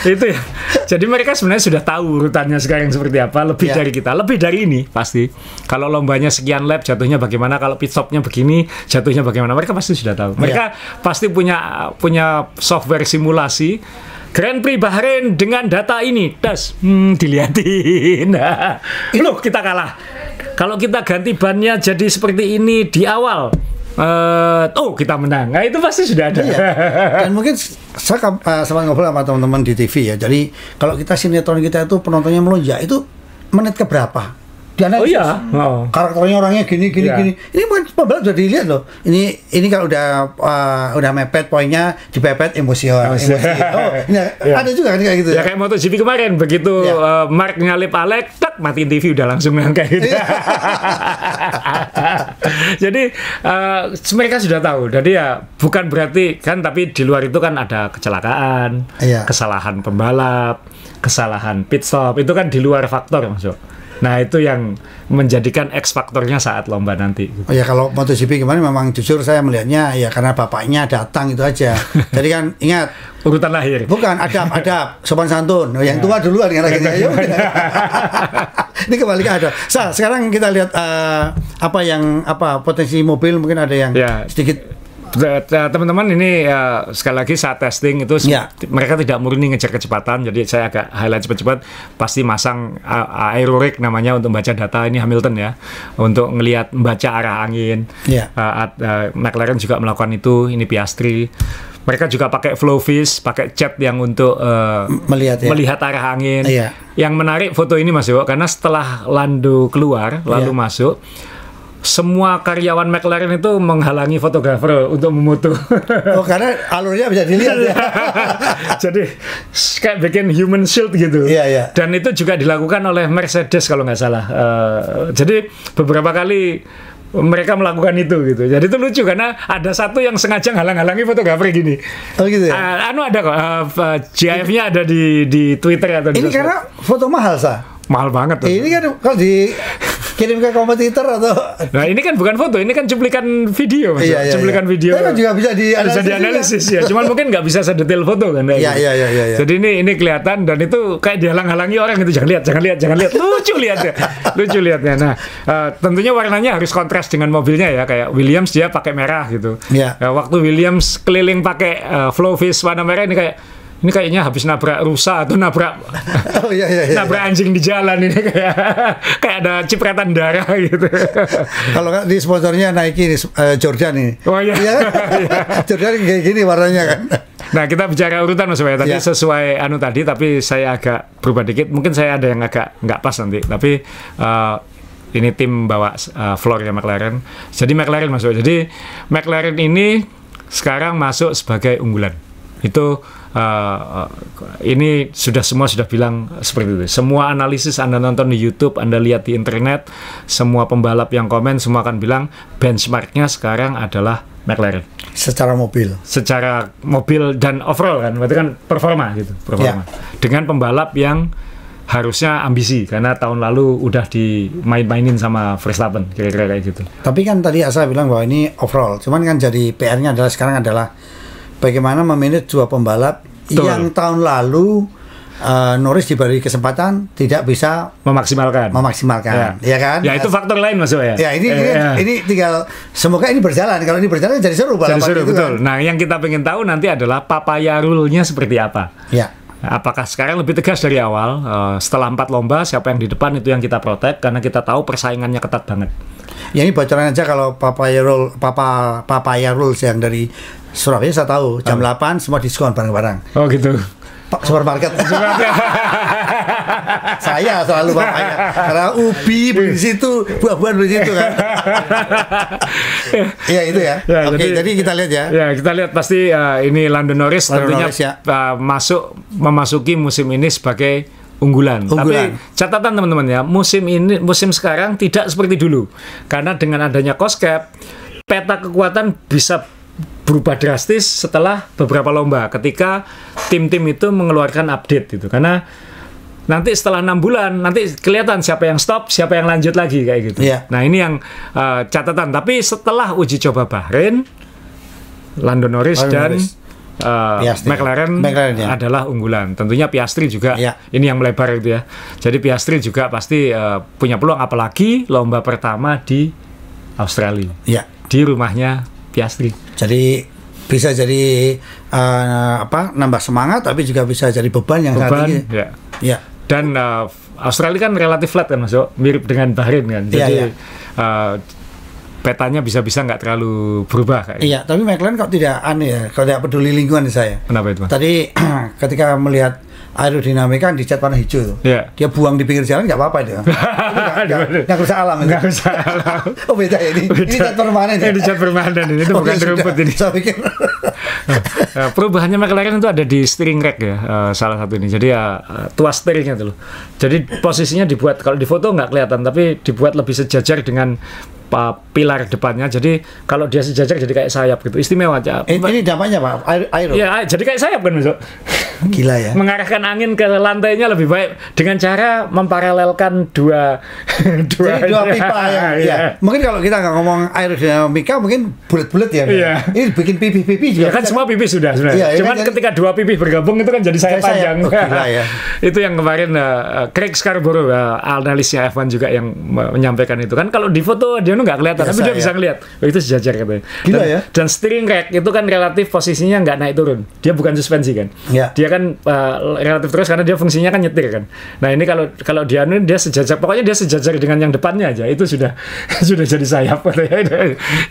Itu ya. Jadi mereka sebenarnya sudah tahu urutannya sekarang seperti apa, lebih dari kita, lebih dari ini pasti. Kalau lombanya sekian lap jatuhnya bagaimana, kalau pit stopnya begini jatuhnya bagaimana, mereka pasti sudah tahu. Mereka pasti punya software simulasi Grand Prix Bahrain dengan data ini, dilihatin. Loh, kita kalah. Kalau kita ganti bannya jadi seperti ini di awal, kita menang. Nah, itu pasti sudah ada. Dan mungkin saya sempat ngobrol sama teman-teman di TV ya. Jadi kalau kita sinetron kita itu penontonnya melonjak, itu menit ke berapa? Karakternya orangnya gini. Ini bukan pembalap sudah dilihat loh. Ini kalau udah mepet poinnya, dipepet emosi. Ada juga kan kayak gitu. Ya kayak MotoGP kemarin begitu Mark nyalip Alex, matiin TV udah langsung kayak gitu. Jadi mereka sudah tahu. Jadi ya bukan berarti kan, tapi di luar itu kan ada kecelakaan, kesalahan pembalap, kesalahan pit stop, itu kan di luar faktor, Mas. Nah, itu yang menjadikan X faktornya saat lomba nanti. Oh ya, kalau MotoGP kemarin memang jujur saya melihatnya ya karena bapaknya datang itu aja. Jadi kan ingat urutan lahir. Bukan, adab, sopan santun. Yang tua duluan kan akhirnya. Ini kembali ke adab. Sekarang kita lihat potensi mobil, mungkin ada yang sedikit. Teman-teman, ini sekali lagi saat testing itu mereka tidak murni ngejar kecepatan, jadi saya agak highlight cepat-cepat. Pasti masang aerorik namanya untuk baca data, ini Hamilton ya, untuk membaca arah angin. McLaren juga melakukan itu, ini Piastri. Mereka juga pakai flow fish, pakai cat yang untuk melihat arah angin. Yang menarik foto ini, Mas Yo, karena setelah Lando keluar lalu masuk, semua karyawan McLaren itu menghalangi fotografer untuk memoto. Oh, karena alurnya bisa dilihat ya. Jadi kayak bikin human shield gitu. Dan itu juga dilakukan oleh Mercedes kalau nggak salah. Jadi beberapa kali mereka melakukan itu gitu. Jadi itu lucu karena ada satu yang sengaja halang-halangi fotografer gini. Oh gitu ya. Ada kok. GIF-nya ada di Twitter atau di ini karena foto mahal, mahal banget tuh. Ini kan kalau dikirim ke kompetitor atau... Nah, ini kan bukan foto, ini kan cuplikan video, Mas. Cuplikan video. Tapi kan juga bisa dianalisis ya. Cuman mungkin nggak bisa sedetail foto kan. Iya. Jadi ini kelihatan, dan itu kayak dihalang-halangi orang itu, jangan lihat. Lucu lihatnya. Nah, tentunya warnanya harus kontras dengan mobilnya ya, kayak Williams dia pakai merah gitu. Waktu Williams keliling pakai flow fish warna merah, ini kayaknya habis nabrak rusa atau nabrak nabrak anjing di jalan, ini kayak ada cipratan darah gitu. Kalau nggak di sponsornya Nike ini, Jordan ini. Oh iya. Jordan kayak gini warnanya kan. Nah, kita bicara urutan, Mas. Tadi sesuai tadi, tapi saya agak berubah dikit. Mungkin saya ada yang agak nggak pas nanti. Tapi ini tim bawa floornya McLaren. Jadi McLaren masuk. Jadi McLaren ini sekarang masuk sebagai unggulan. Itu ini semua sudah bilang seperti itu. Semua analisis Anda nonton di YouTube, Anda lihat di internet, semua pembalap yang komen semua akan bilang benchmarknya sekarang adalah McLaren. Secara mobil dan overall kan, berarti kan performa gitu, dengan pembalap yang harusnya ambisi karena tahun lalu udah dimain-mainin sama Verstappen, kira-kira kayak gitu. Tapi kan tadi Asa bilang bahwa ini overall, cuman kan jadi PR-nya sekarang adalah bagaimana memanage dua pembalap yang tahun lalu Norris diberi kesempatan tidak bisa memaksimalkan, ya kan? Ya itu faktor lain Mas ya. Ya ini tinggal semoga ini berjalan. Kalau ini berjalan jadi seru balapan itu betul. Kan. Nah, yang kita pengen tahu nanti adalah papaya rule-nya seperti apa. Ya. Apakah sekarang lebih tegas dari awal? Setelah 4 lomba, siapa yang di depan itu yang kita protek karena kita tahu persaingannya ketat banget. Ya ini bocoran aja kalau papaya rules yang dari Surabaya saya tahu jam 8 semua diskon barang-barang. Oh gitu. Supermarket. Saya selalu papaya karena ubi beli di situ, buah-buahan beli di situ kan. Iya itu ya. Oke, jadi kita lihat ya. Ya, kita lihat pasti ini Lando Norris tentunya memasuki musim ini sebagai unggulan. Tapi catatan teman-teman ya, musim sekarang tidak seperti dulu. Karena dengan adanya cost cap, peta kekuatan bisa berubah drastis setelah beberapa lomba ketika tim-tim itu mengeluarkan update gitu. Karena nanti setelah 6 bulan nanti kelihatan siapa yang stop, siapa yang lanjut lagi kayak gitu. Yeah. Nah, ini yang catatan. Tapi setelah uji coba Bahrain, Lando Norris dan McLaren ya, adalah unggulan. Tentunya Piastri juga ini yang melebar gitu ya. Jadi Piastri juga pasti punya peluang, apalagi lomba pertama di Australia. Di rumahnya Piastri. Jadi bisa jadi nambah semangat, tapi juga bisa jadi beban yang saat ini. Ya. Dan Australia kan relatif flat kan Mas, mirip dengan Bahrain kan. Jadi petanya bisa-bisa nggak terlalu berubah kayak. Iya, tapi McLaren kok tidak aneh ya, kalau tidak peduli lingkungan saya. Kenapa itu Mas? Tadi ketika melihat aerodinamika dicat warna hijau, dia buang di pinggir jalan nggak apa-apa itu. Nggak rusak alam. Nggak rusak alam. Oh beda ya ini. Ini cat permanen. Ini cat permanen ini, itu bukan rumput ini. Saya pikir. Perubahannya McLaren itu ada di steering rack ya, salah satu ini. Jadi tuas steeringnya tuh. Jadi posisinya dibuat, kalau di foto nggak kelihatan, tapi dibuat lebih sejajar dengan pilar depannya. Jadi kalau dia sejajar jadi kayak sayap gitu. Istimewa aja. Ini dampaknya Pak, aero. Ya, jadi kayak sayap kan Mas. Gila ya. Mengarahkan angin ke lantainya lebih baik dengan cara memparalelkan dua pipa ya. Mungkin kalau kita nggak ngomong aerodinamika mungkin bulat-bulat ya. Ini bikin pipi juga. Ya kan semua pipi sudah sebenarnya. Cuman ketika dua pipi bergabung itu kan jadi sayap panjang. Gila ya. Itu yang kemarin Craig Scarborough, analisnya F1 juga yang menyampaikan itu kan. Kalau di foto dia nggak kelihatan, tapi dia bisa ngelihat. Itu sejajar katanya. Gila ya. Dan steering rack itu kan relatif posisinya nggak naik turun. Dia bukan suspensi kan. Dia kan relatif terus karena dia fungsinya kan nyetir kan. Nah ini kalau dia sejajar, pokoknya dia sejajar dengan yang depannya aja, itu sudah jadi sayap.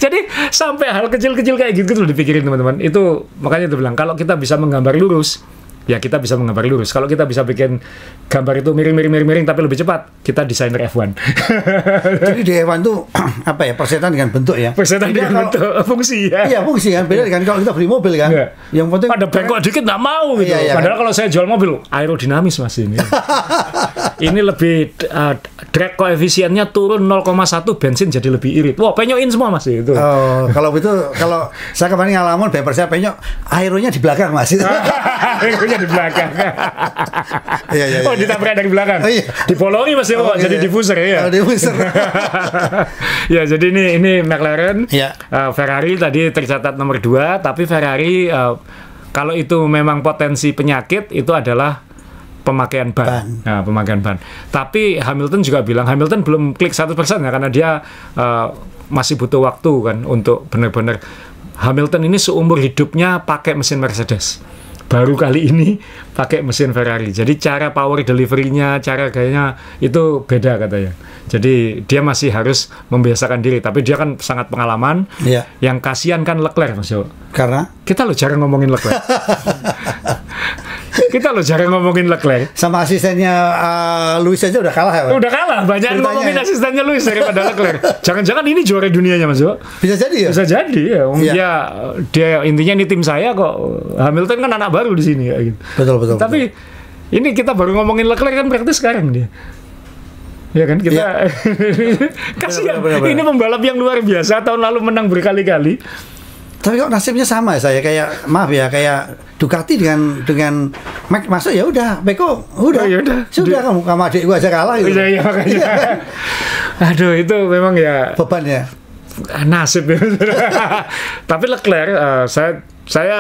Jadi sampai hal kecil-kecil kayak gitu tuh dipikirin teman-teman. Itu makanya itu bilang kalau kita bisa menggambar lurus, ya kita bisa menggambar lurus. Kalau kita bisa bikin gambar itu miring tapi lebih cepat, kita desainer F1. Jadi di F1 tuh apa ya, persetan dengan bentuk ya. Persetan dengan bentuk, fungsi ya. Iya fungsi kan, beda dengan kalau kita beli mobil kan. Yang penting ada bengkok dikit nggak mau gitu. Padahal kalau saya jual mobil aerodinamis Mas ini. Ini lebih drag koefisiennya turun 0,1, bensin jadi lebih irit. Wah, penyokin semua Mas itu. Oh, kalau saya kemarin ngalamin bumper saya penyok, aeronya di belakang Mas. Aeronya di belakang. Oh, ditabrak dari belakang. Dipolongi Mas ya, jadi diffuser ya. Diffuser. Ya, jadi ini McLaren. Ferrari tadi tercatat nomor 2, tapi Ferrari kalau itu memang potensi penyakit itu adalah pemakaian ban. Nah, pemakaian ban. Tapi Hamilton juga bilang, Hamilton belum klik 100% ya, karena dia masih butuh waktu kan untuk benar-benar. Hamilton ini seumur hidupnya pakai mesin Mercedes. Baru kali ini pakai mesin Ferrari. Jadi cara power delivery-nya, cara gayanya itu beda katanya. Jadi dia masih harus membiasakan diri. Tapi dia kan sangat pengalaman. Yang kasihan kan Leclerc Mas Jo. Karena? Kita loh jarang ngomongin Leclerc. Kita loh jarang ngomongin Leclerc. Sama asistennya Lewis aja udah kalah ya Pak? Udah kalah. Banyak ngomongin asistennya Lewis daripada Leclerc. Jangan-jangan ini juara dunianya Mas Jo. Bisa jadi ya? Bisa jadi ya. Dia intinya ini tim saya kok. Hamilton kan anak baru di sini ya gitu. Betul. Tapi ini kita baru ngomongin Leclerc kan berarti sekarang dia. Ya kan kita kasihan. Ini pembalap yang luar biasa, tahun lalu menang berkali-kali. Tapi kok nasibnya sama ya saya, kayak maaf ya, kayak Ducati dengan Max masuk ya udah, Peko udah. Sudah kamu sama adik gua aja kalah gitu. Iya makanya. Aduh, itu memang ya beban ya. Nasib ya. Tapi Leclerc saya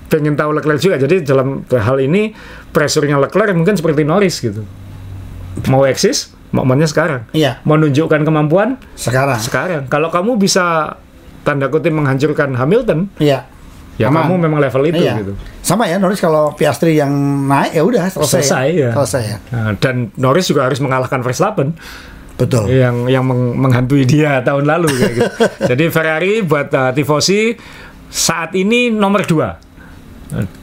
pengen tahu Leclerc juga. Jadi dalam hal ini pressure-nya Leclerc mungkin seperti Norris gitu. Mau eksis, momennya sekarang. Iya. Menunjukkan kemampuan sekarang. Kalau kamu bisa tanda kutip menghancurkan Hamilton, iya. Ya Aman. kamu memang level itu iya. gitu. Sama ya Norris, kalau Piastri yang naik ya udah selesai ya. Selesai ya. Nah, dan Norris juga harus mengalahkan Verstappen. Betul. Yang menghantui dia tahun lalu kayak gitu. Jadi Ferrari buat tifosi saat ini nomor 2.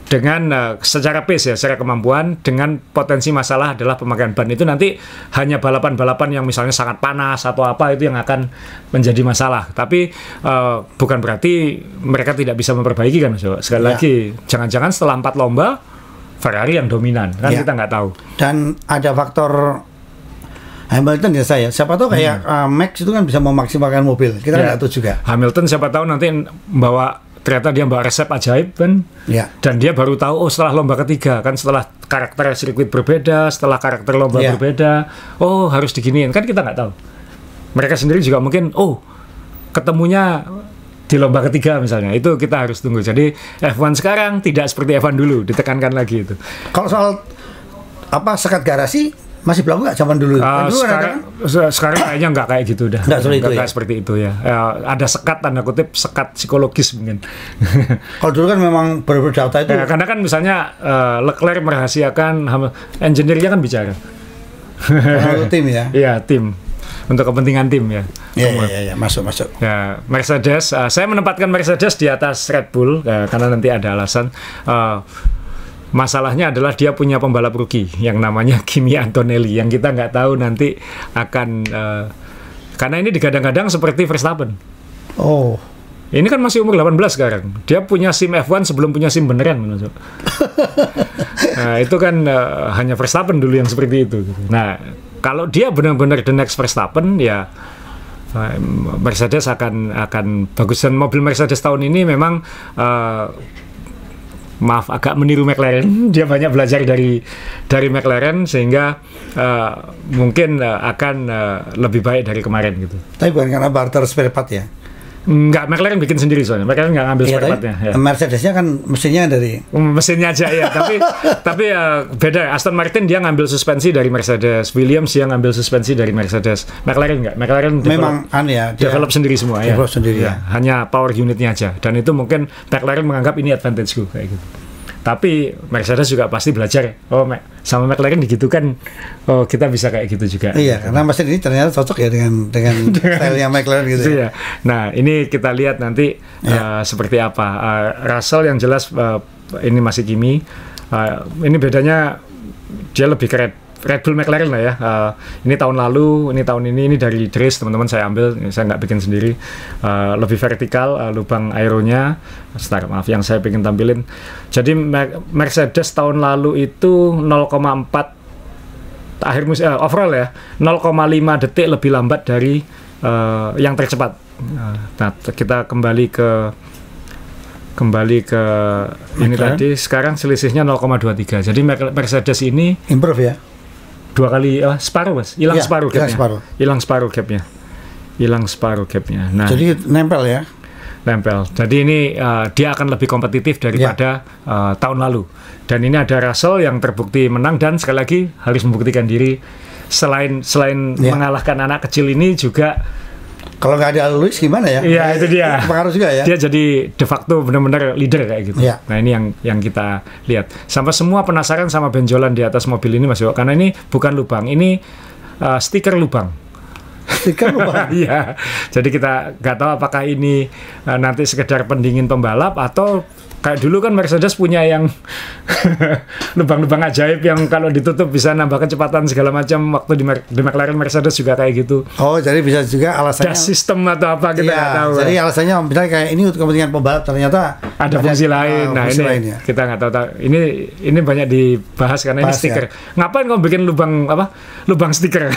Dengan secara pace ya, secara kemampuan, dengan potensi masalah adalah pemakaian ban. Itu nanti hanya balapan-balapan yang misalnya sangat panas atau apa, itu yang akan menjadi masalah. Tapi bukan berarti mereka tidak bisa memperbaiki kan. Sekali lagi, jangan-jangan setelah 4 lomba Ferrari yang dominan kan, kita nggak tahu. Dan ada faktor Hamilton ya siapa tahu kayak Max itu kan bisa memaksimalkan mobil, kita nggak tahu juga. Hamilton siapa tahu nanti ternyata dia bawa resep ajaib kan, dan dia baru tahu setelah lomba ketiga kan, setelah karakter sirkuit berbeda, setelah karakter lomba berbeda, harus diginiin kan, kita nggak tahu. Mereka sendiri juga mungkin ketemunya di lomba ketiga misalnya, itu kita harus tunggu. Jadi F1 sekarang tidak seperti F1 dulu, ditekankan lagi itu. Kalau soal sekat garasi masih berlaku nggak zaman dulu? Sekarang kayaknya nggak kayak gitu dah. Nggak seperti itu ya. Ada sekat, tanda kutip sekat psikologis mungkin. Kalau dulu kan memang berbeda data itu. Karena kan misalnya Leclerc merahasiakan, engineer-nya kan bicara. Tim ya? Iya, tim. Untuk kepentingan tim ya. Iya, masuk. Ya, Mercedes, saya menempatkan Mercedes di atas Red Bull karena nanti ada alasan. Masalahnya adalah dia punya pembalap rookie yang namanya Kimi Antonelli, yang kita nggak tahu nanti akan karena ini digadang-gadang seperti Verstappen. Ini kan masih umur 18 sekarang. Dia punya SIM F1 sebelum punya SIM beneran. Nah, itu kan hanya Verstappen dulu yang seperti itu. Nah, kalau dia benar-benar the next Verstappen, ya Mercedes akan bagus. Dan mobil Mercedes tahun ini memang agak meniru McLaren. Dia banyak belajar dari McLaren, sehingga mungkin akan lebih baik dari kemarin gitu. Tapi bukan karena barter spare part ya? Enggak, McLaren bikin sendiri soalnya. McLaren nggak ngambil spare partnya. Mercedesnya kan mesinnya dari mesinnya aja ya. tapi beda. Aston Martin dia ngambil suspensi dari Mercedes, Williams dia ngambil suspensi dari Mercedes. McLaren nggak. McLaren memang develop sendiri semua ya. Sendiri ya. Hanya power unitnya aja. Dan itu mungkin McLaren menganggap ini advantage-ku kayak gitu. Tapi Mercedes juga pasti belajar. Sama McLaren digitukan. Kita bisa kayak gitu juga. Iya, karena mesin ini ternyata cocok ya dengan style-nya McLaren gitu. Ya. Nah, ini kita lihat nanti seperti apa. Russell yang jelas ini masih Kimi. Ini bedanya dia lebih ke Red Bull McLaren lah ya. Ini tahun lalu, ini tahun ini dari Dries teman-teman saya ambil, saya nggak bikin sendiri. Lebih vertikal lubang aeronya. Maaf yang saya pengen tampilin. Jadi Mercedes tahun lalu itu 0,4 akhir overall ya, 0,5 detik lebih lambat dari yang tercepat. Nah, kita kembali ke ini tadi. Sekarang selisihnya 0,23. Jadi Mercedes ini improve ya. 2 kali separuh, Mas. Hilang separuh gapnya. Hilang separuh gapnya. Nah, jadi nempel ya. Jadi ini dia akan lebih kompetitif daripada tahun lalu. Dan ini ada Russell yang terbukti menang, dan sekali lagi harus membuktikan diri. Selain mengalahkan anak kecil ini juga. Kalau nggak ada Lewis gimana ya? Iya, itu dia. Pengaruh juga ya. Dia jadi de facto benar-benar leader kayak gitu. Nah, ini yang kita lihat. Sampai semua penasaran sama benjolan di atas mobil ini, Mas Yo. Karena ini bukan lubang, ini stiker lubang. Stiker lubang? Iya. Jadi kita nggak tahu apakah ini nanti sekedar pendingin pembalap, atau kayak dulu kan Mercedes punya yang lubang-lubang ajaib yang kalau ditutup bisa nambah kecepatan segala macam. Waktu di McLaren Mercedes juga kayak gitu. Jadi bisa juga alasannya das sistem atau apa, kita nggak tahu. Jadi alasannya misalnya kayak ini untuk kepentingan pembalap, ternyata ada fungsi lain. Nah, ini lainnya. Kita nggak tahu. Ini banyak dibahas karena ini stiker. Ngapain kau bikin lubang stiker?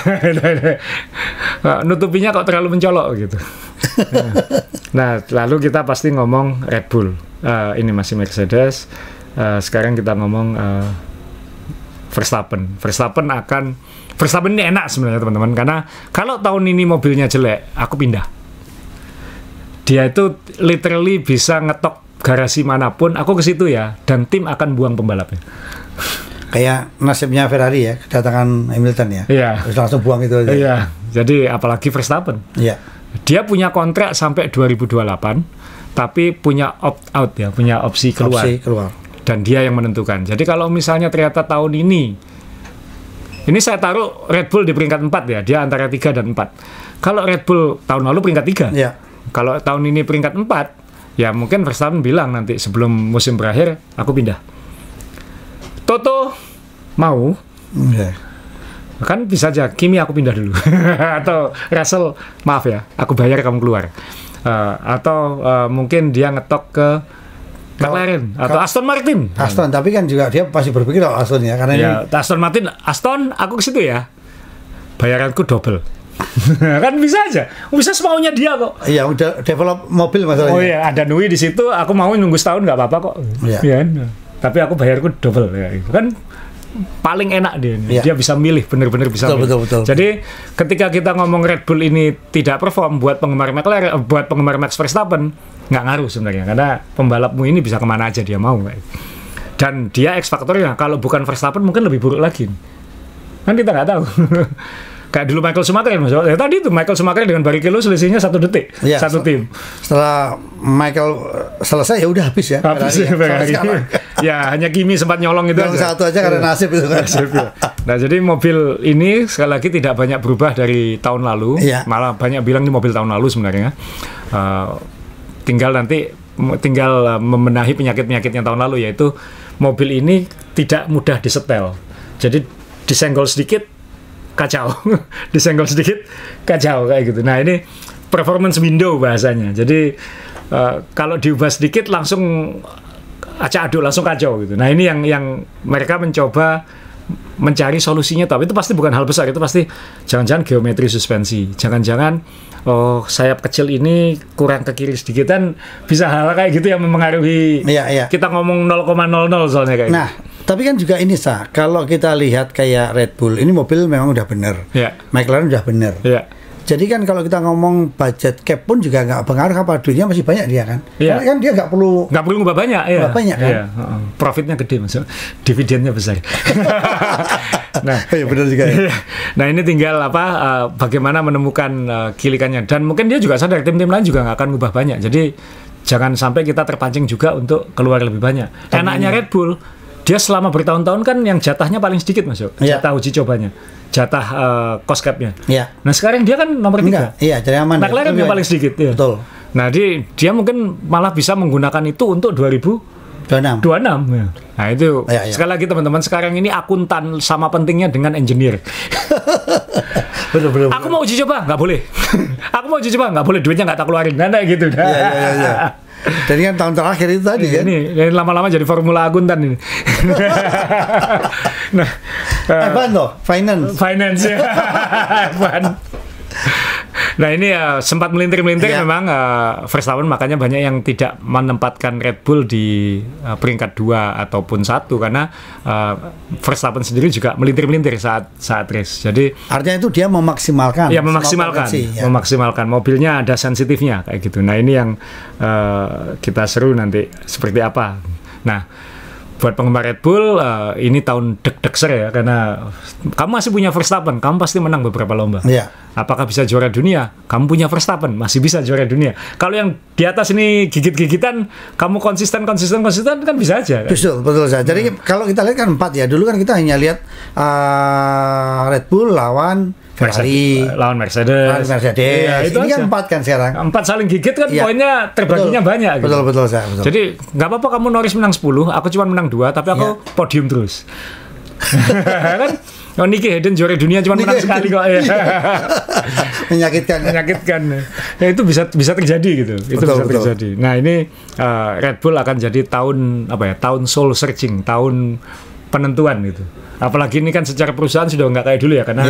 Nutupinya kok terlalu mencolok gitu. Nah, lalu kita pasti ngomong Red Bull. Ini masih Mercedes. Sekarang kita ngomong Verstappen. Verstappen ini enak sebenarnya teman-teman, karena kalau tahun ini mobilnya jelek, aku pindah. Dia itu literally bisa ngetok garasi manapun, aku ke situ ya, dan tim akan buang pembalapnya. Kayak nasibnya Ferrari ya, kedatangan Hamilton ya. Iya. Terus langsung buang itu aja. Iya. Jadi apalagi Verstappen. Iya. Dia punya kontrak sampai 2028, tapi punya opt out ya, punya opsi keluar. Opsi keluar. Dan dia yang menentukan. Jadi kalau misalnya ternyata tahun ini saya taruh Red Bull di peringkat 4 ya, dia antara 3 dan 4. Kalau Red Bull tahun lalu peringkat 3. Iya. Kalau tahun ini peringkat 4, ya mungkin Verstappen bilang nanti sebelum musim berakhir, aku pindah. Toto mau, kan bisa aja Kimi aku pindah dulu, atau Russell maaf ya, aku bayar kamu keluar, atau mungkin dia ngetok ke McLaren atau Aston Martin. Aston, tapi kan juga dia pasti berpikir kalau Aston ya, karena ya, ini Aston Martin, Aston aku ke situ ya, bayaranku double. Kan bisa aja, bisa semaunya dia kok. Iya, udah develop mobil masalahnya. Oh iya, ada Nui di situ, aku mau nunggu setahun nggak apa-apa kok. Iya. Ya, tapi aku bayarku double ya. Kan paling enak dia. Ya. Dia bisa milih, benar-benar bisa milih. Betul. Jadi ketika kita ngomong Red Bull ini tidak perform buat penggemar McLaren, buat penggemar Max Verstappen, nggak ngaruh sebenarnya, karena pembalapmu ini bisa kemana aja dia mau. Dan dia X faktornya, kalau bukan Verstappen mungkin lebih buruk lagi. Kan kita nggak tahu. Kayak dulu Michael Schumacher, ya tadi itu Michael Schumacher dengan Barrichello selisihnya 1 detik, ya, satu tim. Setelah Michael selesai ya udah habis ya. Habis ya, ya hanya Kimi sempat nyolong itu aja. Satu aja karena nasib itu kan. Nasib, ya. Nah jadi mobil ini sekali lagi tidak banyak berubah dari tahun lalu, malah banyak bilang ini mobil tahun lalu sebenarnya. Tinggal membenahi penyakit-penyakitnya tahun lalu, yaitu mobil ini tidak mudah disetel. Jadi disenggol sedikit kacau, disenggol sedikit kacau kayak gitu. Nah ini performance window bahasanya. Jadi kalau diubah sedikit langsung acak aduk, langsung kacau gitu. Nah ini yang mereka mencoba mencari solusinya, tapi itu pasti bukan hal besar. Itu pasti jangan-jangan geometri suspensi, jangan-jangan sayap kecil ini kurang ke kiri sedikit, kan bisa hal kayak gitu yang mempengaruhi. Kita ngomong 0,00 soalnya kayak gitu. Tapi kan juga ini kalau kita lihat kayak Red Bull, ini mobil memang udah bener, McLaren udah bener. Jadi kan kalau kita ngomong budget cap pun juga nggak pengaruh, apa duitnya masih banyak dia kan. Karena kan dia nggak perlu ngubah banyak, banyak kan. Profitnya gede maksudnya, dividennya besar. Nah, benar juga. Ya. Nah ini tinggal bagaimana menemukan kilikannya, dan mungkin dia juga sadar tim-tim lain juga nggak akan ngubah banyak. Jadi jangan sampai kita terpancing juga untuk keluar lebih banyak. Enaknya Red Bull, dia selama bertahun-tahun kan yang jatahnya paling sedikit masuk, jatah uji cobanya, jatah cost cap-nya. Nah sekarang dia kan nomor 3. Jadi aman. McLaren yang paling sedikit. Betul. Nah dia mungkin malah bisa menggunakan itu untuk 2026. Nah itu sekali lagi teman-teman, sekarang ini akuntan sama pentingnya dengan engineer. Betul. Aku mau uji coba, nggak boleh. Aku mau uji coba, nggak boleh, duitnya nggak tak keluarin. Nah gitu. Jadi kan tahun terakhir itu tadi kan. Ini lama-lama jadi formula akuntan ini. Nah, finance ya. Nah ini sempat melintir-melintir memang Verstappen, makanya banyak yang tidak menempatkan Red Bull di peringkat 2 ataupun 1, karena Verstappen sendiri juga melintir-melintir saat race. Jadi artinya itu dia memaksimalkan. Ya memaksimalkan. Mobilnya ada sensitifnya kayak gitu. Nah ini yang kita seru nanti seperti apa. Nah buat penggemar Red Bull, ini tahun deg-degser ya, karena kamu masih punya Verstappen, kamu pasti menang beberapa lomba. Apakah bisa juara dunia? Kamu punya Verstappen, masih bisa juara dunia. Kalau yang di atas ini gigit-gigitan, kamu konsisten kan bisa aja. Kan? Betul saja. Jadi kalau kita lihat kan 4 ya. Dulu kan kita hanya lihat Red Bull lawan Ferrari, lawan Mercedes. Ya, itu ini kan 4 kan sekarang. 4 saling gigit kan, poinnya terbaginya banyak. Gitu. Betul. Jadi nggak apa-apa kamu Norris menang 10, aku cuma menang 2, tapi aku podium terus. Kan? Nicky Hayden juara dunia cuma menang sekali kok. Menyakitkan. Ya itu bisa terjadi gitu. Bisa terjadi. Nah ini Red Bull akan jadi tahun tahun soul searching, tahun penentuan gitu. Apalagi ini kan secara perusahaan sudah nggak kayak dulu ya, karena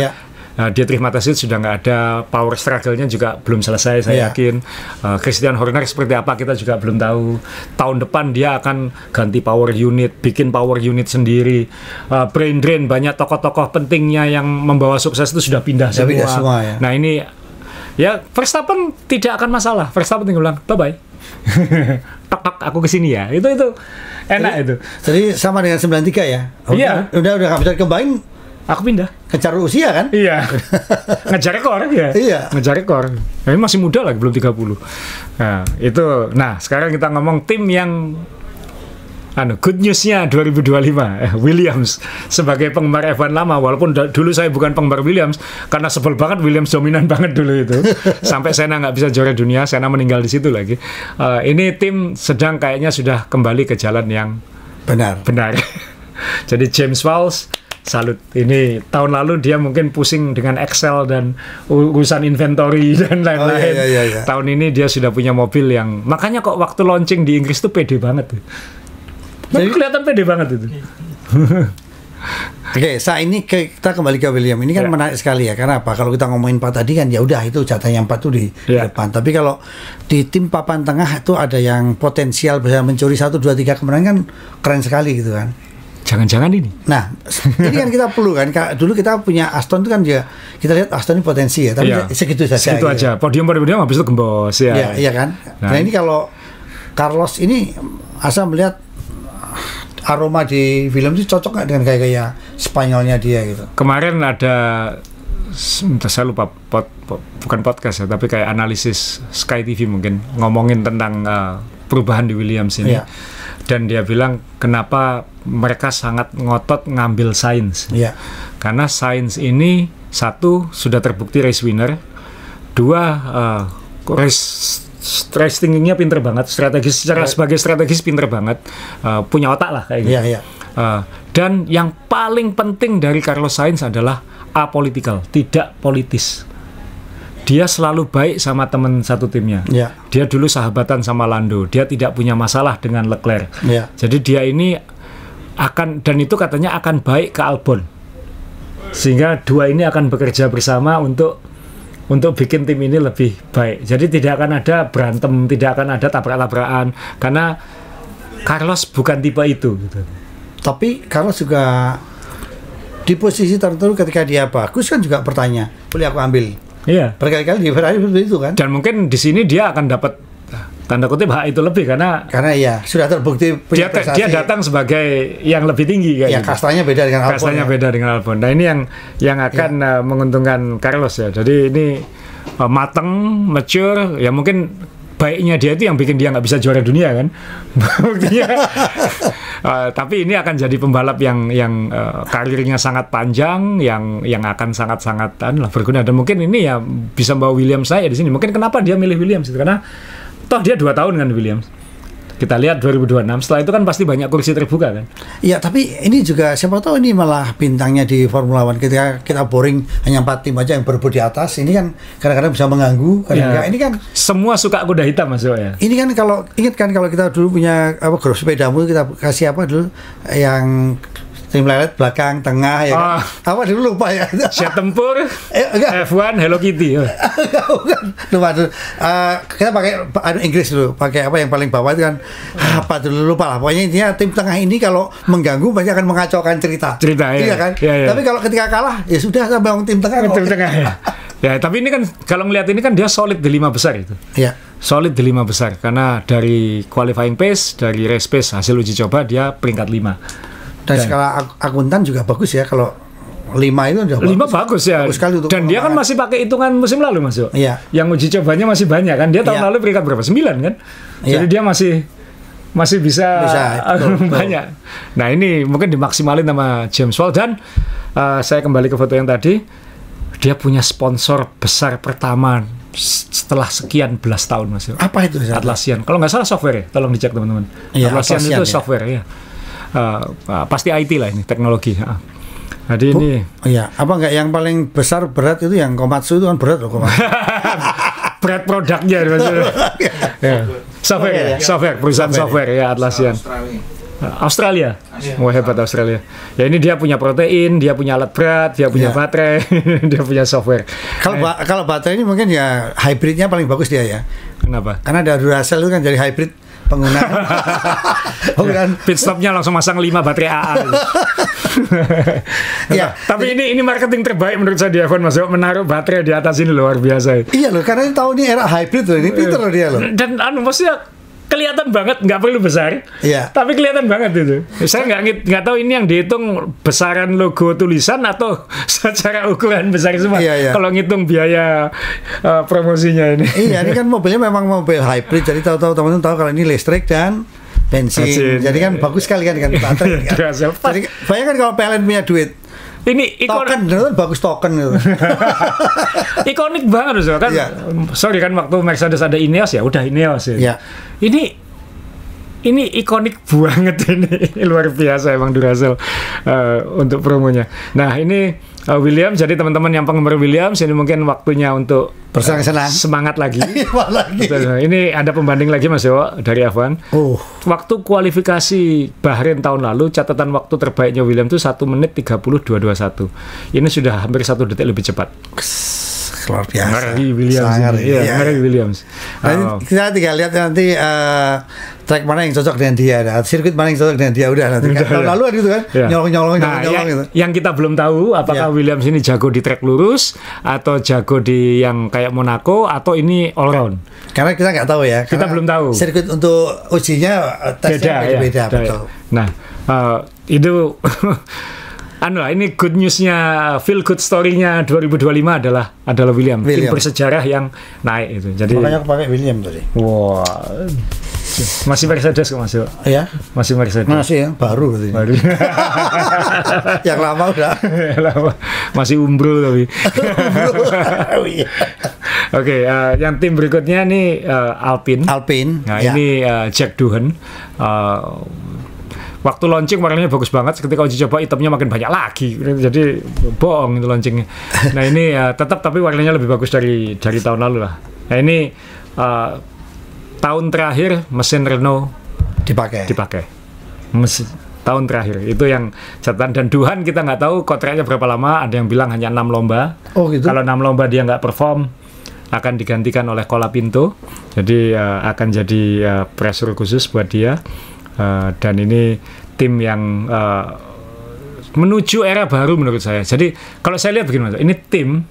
Dietrich Mateschitz sudah nggak ada, power struggle-nya juga belum selesai, saya yakin. Christian Horner seperti apa kita juga belum tahu. Tahun depan dia akan ganti power unit, bikin power unit sendiri. Brain drain, banyak tokoh-tokoh pentingnya yang membawa sukses itu sudah pindah semua. Nah ini ya Verstappen tidak akan masalah. Verstappen tinggal bilang bye-bye. tok aku kesini ya. Itu enak itu. Jadi sama dengan 93 ya. Iya. Udah nggak bisa dikembangin. Aku pindah. Kejar usia kan? Iya. Ngejar rekor ya. Iya. Ngejar rekor. Ini masih muda lagi, belum 30. Nah, itu. Nah, sekarang kita ngomong tim yang good news-nya 2025 Williams sebagai penggemar F1 lama, walaupun dulu saya bukan penggemar Williams karena sebel banget Williams dominan banget dulu itu sampai Senna nggak bisa juara dunia, Senna meninggal di situ lagi. Ini tim sedang kayaknya sudah kembali ke jalan yang benar. Jadi James Vowles, salut. Ini tahun lalu dia mungkin pusing dengan Excel dan urusan inventory dan lain-lain. Iya. Tahun ini dia sudah punya mobil yang, makanya kok waktu launching di Inggris tuh pede banget. Jadi kelihatan pede banget itu. Oke, saat ini kita kembali ke William. Ini kan menarik sekali ya. Karena apa? Kalau kita ngomongin 4 tadi kan ya udah itu jatahnya 4 tuh di depan. Tapi kalau di tim papan tengah itu ada yang potensial bisa mencuri 1, 2, 3 kemenangan kan keren sekali gitu kan. Jangan-jangan ini. Nah, ini kan kita perlu kan. Dulu kita punya Aston itu kan juga kita lihat Aston ini potensi ya. Tapi segitu saja. Segitu gitu. aja. Podium habis itu gembos ya. Iya kan. Nah ini kalau Carlos ini Asa melihat aroma di film itu cocok nggak dengan gaya Spanyolnya dia gitu? Kemarin ada, saya lupa bukan podcast ya, tapi kayak analisis Sky TV mungkin ngomongin tentang perubahan di Williams ini, dan dia bilang kenapa mereka sangat ngotot ngambil sains, karena sains ini satu sudah terbukti race winner, dua race thinkingnya pinter banget, strategis sebagai strategis pinter banget, punya otak lah kayak gitu. Dan yang paling penting dari Carlos Sainz adalah apolitical, tidak politis. Dia selalu baik sama teman satu timnya. Dia dulu sahabatan sama Lando, dia tidak punya masalah dengan Leclerc. Jadi dia ini akan, dan itu katanya akan baik ke Albon, sehingga dua ini akan bekerja bersama untuk bikin tim ini lebih baik. Jadi tidak akan ada berantem, tidak akan ada tabrak-tabrakan, karena Carlos bukan tipe itu gitu. Tapi Carlos juga di posisi tertentu ketika dia bagus kan juga bertanya, boleh aku ambil? Iya. Berkali-kali di Ferrari seperti itu kan. Dan mungkin di sini dia akan dapat tanda kutip hak itu lebih karena ya sudah terbukti punya dia datang sebagai yang lebih tinggi kayak gitu. Kastanya beda dengan Albon. Kastanya beda dengan Albon. Nah ini yang akan menguntungkan Carlos ya. Jadi ini mateng, mature, ya mungkin baiknya dia itu yang bikin dia nggak bisa juara dunia kan. Tapi ini akan jadi pembalap yang karirnya sangat panjang, yang akan sangat-sangat berguna, dan mungkin ini ya bisa membawa Williams saya di sini. Mungkin kenapa dia milih Williams itu karena toh dia 2 tahun kan Williams. Kita lihat 2026, setelah itu kan pasti banyak kursi terbuka kan. Iya, tapi ini juga siapa tahu ini malah bintangnya di Formula One. Ketika kita boring hanya 4 tim aja yang berebut di atas, ini kan kadang-kadang bisa mengganggu, kadang-kadang ini kan semua suka kuda hitam Mas ya. Ini kan kalau ingat kan kalau kita dulu punya grup sepedamu, kita kasih apa dulu yang tim lelet belakang, tengah ya kan? Apa dulu lupa ya? Siap tempur, F1, Hello Kitty. Lupa dulu. Kita pakai Inggris dulu, pakai apa yang paling bawah itu kan apa dulu lupa lah. Pokoknya intinya tim tengah ini kalau mengganggu pasti akan mengacaukan cerita iya kan? Tapi kalau ketika kalah ya sudah bangun tim tengah. Tim tengah ya. Ya, tapi ini kan kalau ngelihat ini kan dia solid di 5 besar itu. Iya. Solid di 5 besar karena dari qualifying pace, dari race pace, hasil uji coba dia peringkat 5. Dan skala akuntan juga bagus ya, kalau 5 itu udah 5 bagus ya. Bagus sekali dan dia kan masih pakai hitungan musim lalu Mas. Iya. Yang uji cobanya masih banyak kan. Dia tahun lalu peringkat berapa? 9 kan. Jadi dia masih bisa banyak. Nah, ini mungkin dimaksimalin sama James Vowles. Dan saya kembali ke foto yang tadi. Dia punya sponsor besar pertama setelah sekian belas tahun Mas. Apa itu? Atlassian. Kalau nggak salah software ya. Tolong dicek teman-teman. Atlassian itu software ya. Pasti IT lah ini, teknologi. Jadi ini apa enggak yang paling besar berat itu yang Komatsu itu kan berat loh Komatsu. Berat produknya software perusahaan software ya Atlassian. Australia. Hebat Australia. Ya ini dia punya protein, dia punya alat berat, dia punya baterai, dia punya software. Kalau baterai ini mungkin ya hybridnya paling bagus dia ya. Kenapa? Karena ada Duracell itu kan jadi hybrid penggunaan. Pit stopnya langsung masang 5 baterai AA. Ya, tapi ini marketing terbaik menurut saya di F1 Mas, menaruh baterai di atas ini luar biasa. Iya loh, karena tahu ini era hybrid loh, ini pinter loh dia loh. Dan maksudnya kelihatan banget, nggak perlu besar, tapi kelihatan banget itu. Saya nggak tahu ini yang dihitung besaran logo tulisan atau secara ukuran besar semua. Kalau ngitung biaya promosinya ini. Iya, ini kan mobilnya memang mobil hybrid, jadi tahu teman-teman tahu kalau ini listrik dan bensin. Jadi kan bagus sekali kan baterai. Kan? Jadi bayangkan kalau PLN punya duit. Ini token, bagus token gitu. Ikonik banget loh kan. Sorry kan waktu Mercedes ada Ineos ya udah Ineos ya. Ini ikonik banget ini. Luar biasa emang Duracell untuk promonya. Nah, ini Williams, jadi teman-teman yang penggemar Williams ini mungkin waktunya untuk bersenang-senang, semangat lagi. Ini ada pembanding lagi Mas Yo dari F1. Waktu kualifikasi Bahrain tahun lalu, catatan waktu terbaiknya Williams itu 1 menit 30.221. Ini sudah hampir 1 detik lebih cepat. Luar biasa. Ngeri Williams. Ngeri Williams. Kita tinggal lihat nanti track mana yang cocok dengan dia, sirkuit mana yang cocok dengan dia, udah nanti. Tahun lalu kan gitu kan, nyolong gitu. Yang kita belum tahu apakah Williams ini jago di track lurus atau jago di yang kayak Monaco atau ini all round. Karena kita nggak tahu ya. Kita belum tahu. Sirkuit untuk ujinya tesnya beda. Betul. Nah, itu ini good newsnya, feel good story-nya 2025 adalah Williams. Tim bersejarah yang naik itu. Jadi makanya aku pakai Williams tadi. Wah. Masih Mercedes kok Mas? Iya. Masih Mercedes. Masih ya, baru berarti. Baru. Yang lama udah. Masih umbrul tapi. Oke, yang tim berikutnya nih Alpine. Nah, ini Jack Doohan. Waktu launching warnanya bagus banget, ketika uji coba hitamnya makin banyak lagi, jadi bohong itu launchingnya. Nah ini tetap tapi warnanya lebih bagus dari tahun lalu lah. Nah ini tahun terakhir mesin Renault dipakai. Tahun terakhir itu yang catatan, dan Doohan kita nggak tahu kontraknya berapa lama. Ada yang bilang hanya 6 lomba. Gitu? Kalau 6 lomba dia nggak perform akan digantikan oleh Colapinto. Jadi akan jadi pressure khusus buat dia. Dan ini tim yang menuju era baru menurut saya. Jadi kalau saya lihat begini Mas, ini tim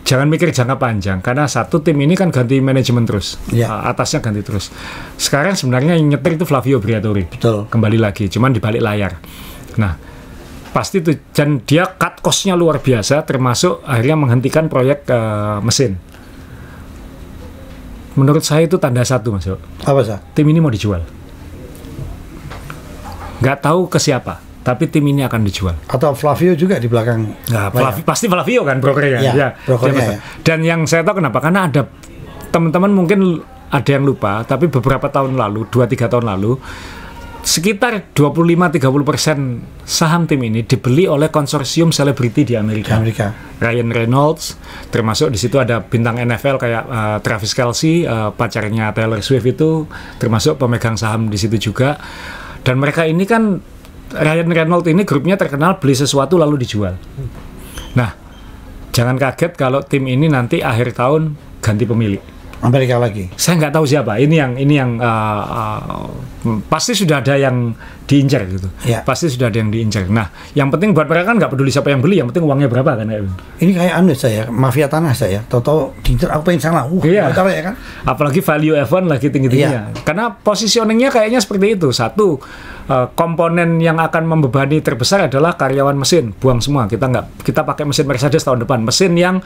jangan mikir jangka panjang, karena satu tim ini kan ganti manajemen terus, atasnya ganti terus. Sekarang sebenarnya yang nyetir itu Flavio Briatore. Betul. Kembali lagi, cuman di balik layar. Nah, pasti itu, dan dia cut cost-nya luar biasa, termasuk akhirnya menghentikan proyek mesin. Menurut saya itu tanda satu Mas. Apa sih? Tim ini mau dijual. Nggak tahu ke siapa, tapi tim ini akan dijual. Atau Flavio juga di belakang. Nah, pasti Flavio kan brokernya. Brokernya. Dan yang saya tahu kenapa, karena ada teman-teman mungkin ada yang lupa, tapi beberapa tahun lalu, 2-3 tahun lalu, sekitar 25-30% saham tim ini dibeli oleh konsorsium selebriti di Amerika. Ryan Reynolds, termasuk di situ ada bintang NFL kayak Travis Kelce, pacarnya Taylor Swift itu termasuk pemegang saham di situ juga. Dan mereka ini kan, Ryan Reynolds ini grupnya terkenal beli sesuatu lalu dijual. Nah, jangan kaget kalau tim ini nanti akhir tahun ganti pemilik. Amerika lagi. Saya nggak tahu siapa. Ini yang pasti sudah ada yang diincar gitu. Pasti sudah ada yang diincar. Nah, yang penting buat mereka kan nggak peduli siapa yang beli, yang penting uangnya berapa kan. Ini kayak saya, mafia tanah saya. Tahu-tahu diincar, aku pengen sana. Ya kan. Apalagi value F1 lagi tinggi-tingginya. Karena positioningnya kayaknya seperti itu. Satu, komponen yang akan membebani terbesar adalah karyawan mesin. Buang semua. Kita pakai mesin Mercedes tahun depan. Mesin yang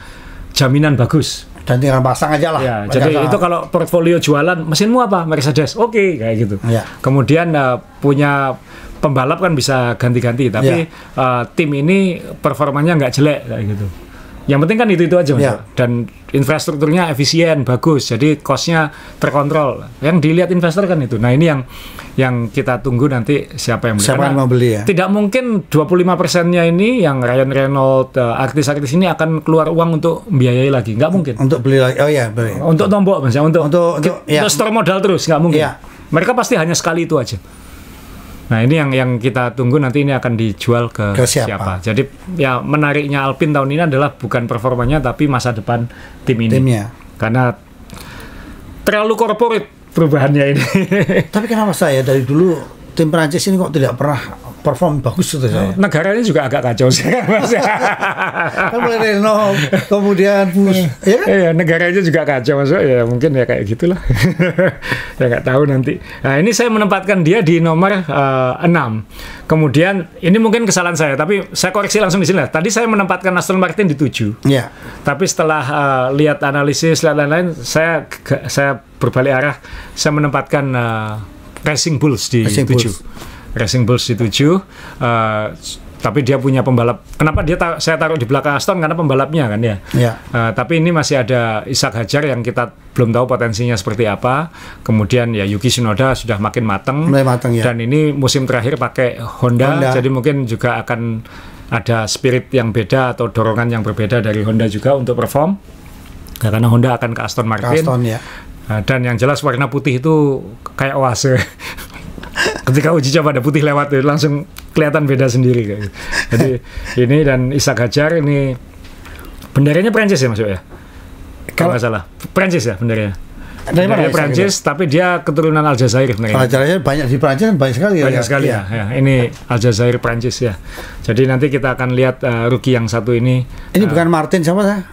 jaminan bagus. Dan tinggal pasang aja lah. Jadi itu kalau portfolio jualan, mesinmu apa? Mercedes. Oke, kayak gitu. Kemudian punya pembalap kan bisa ganti-ganti, tapi tim ini performanya nggak jelek kayak gitu. Yang penting kan itu aja Mas. Dan infrastrukturnya efisien, bagus, jadi cost-nya terkontrol. Yang dilihat investor kan itu. Nah ini yang kita tunggu nanti siapa yang beli. Siapa yang mau beli ya? Tidak mungkin 25%-nya ini yang Ryan Reynolds, artis-artis ini akan keluar uang untuk membiayai lagi. Nggak mungkin. Untuk beli lagi, beli. Untuk tombok misalnya, untuk store modal terus, nggak mungkin. Mereka pasti hanya sekali itu aja. Nah ini yang kita tunggu nanti, ini akan dijual ke siapa. Jadi ya menariknya Alpine tahun ini adalah bukan performanya tapi masa depan tim ini. Karena terlalu corporate perubahannya ini. Tapi kenapa saya dari dulu tim Prancis ini kok tidak pernah perform bagus itu saya? Negaranya juga agak kacau sih, Mas. Kan mulai Reno, kemudian Bus, ya kan? Iya, negaranya juga kacau, masuk ya mungkin ya kayak gitulah. Ya nggak tahu nanti. Nah ini saya menempatkan dia di nomor 6. Kemudian ini mungkin kesalahan saya, tapi saya koreksi langsung di sini lah. Tadi saya menempatkan Aston Martin di 7. Iya. Tapi setelah lihat analisis lihat lain-lain, saya berbalik arah. Saya menempatkan Racing Bulls di 7. Racing Bulls di 7. Tapi dia punya pembalap. Kenapa saya taruh di belakang Aston? Karena pembalapnya kan ya. Ya. Tapi ini masih ada Ishak Hadjar yang kita belum tahu potensinya seperti apa. Kemudian ya Yuki Tsunoda sudah makin matang. Mulai matang ya. Dan ini musim terakhir pakai Honda. Jadi mungkin juga akan ada spirit yang beda atau dorongan yang berbeda dari Honda juga untuk perform. Karena Honda akan ke Aston Martin. Aston, ya. Dan yang jelas warna putih itu kayak oase. Ketika uji coba ada putih lewat itu langsung kelihatan beda sendiri kayak gitu. Jadi ini dan Ishak Hadjar ini benderanya Prancis ya Mas ya? Kalau nggak salah Prancis ya benderanya. Dari mana Prancis tapi dia keturunan Aljazair benderanya. Aljazair banyak di Prancis banyak sekali ya. Banyak sekali ya. Ini Aljazair Prancis ya. Jadi nanti kita akan lihat rookie yang satu ini. Ini bukan Martin siapa saya?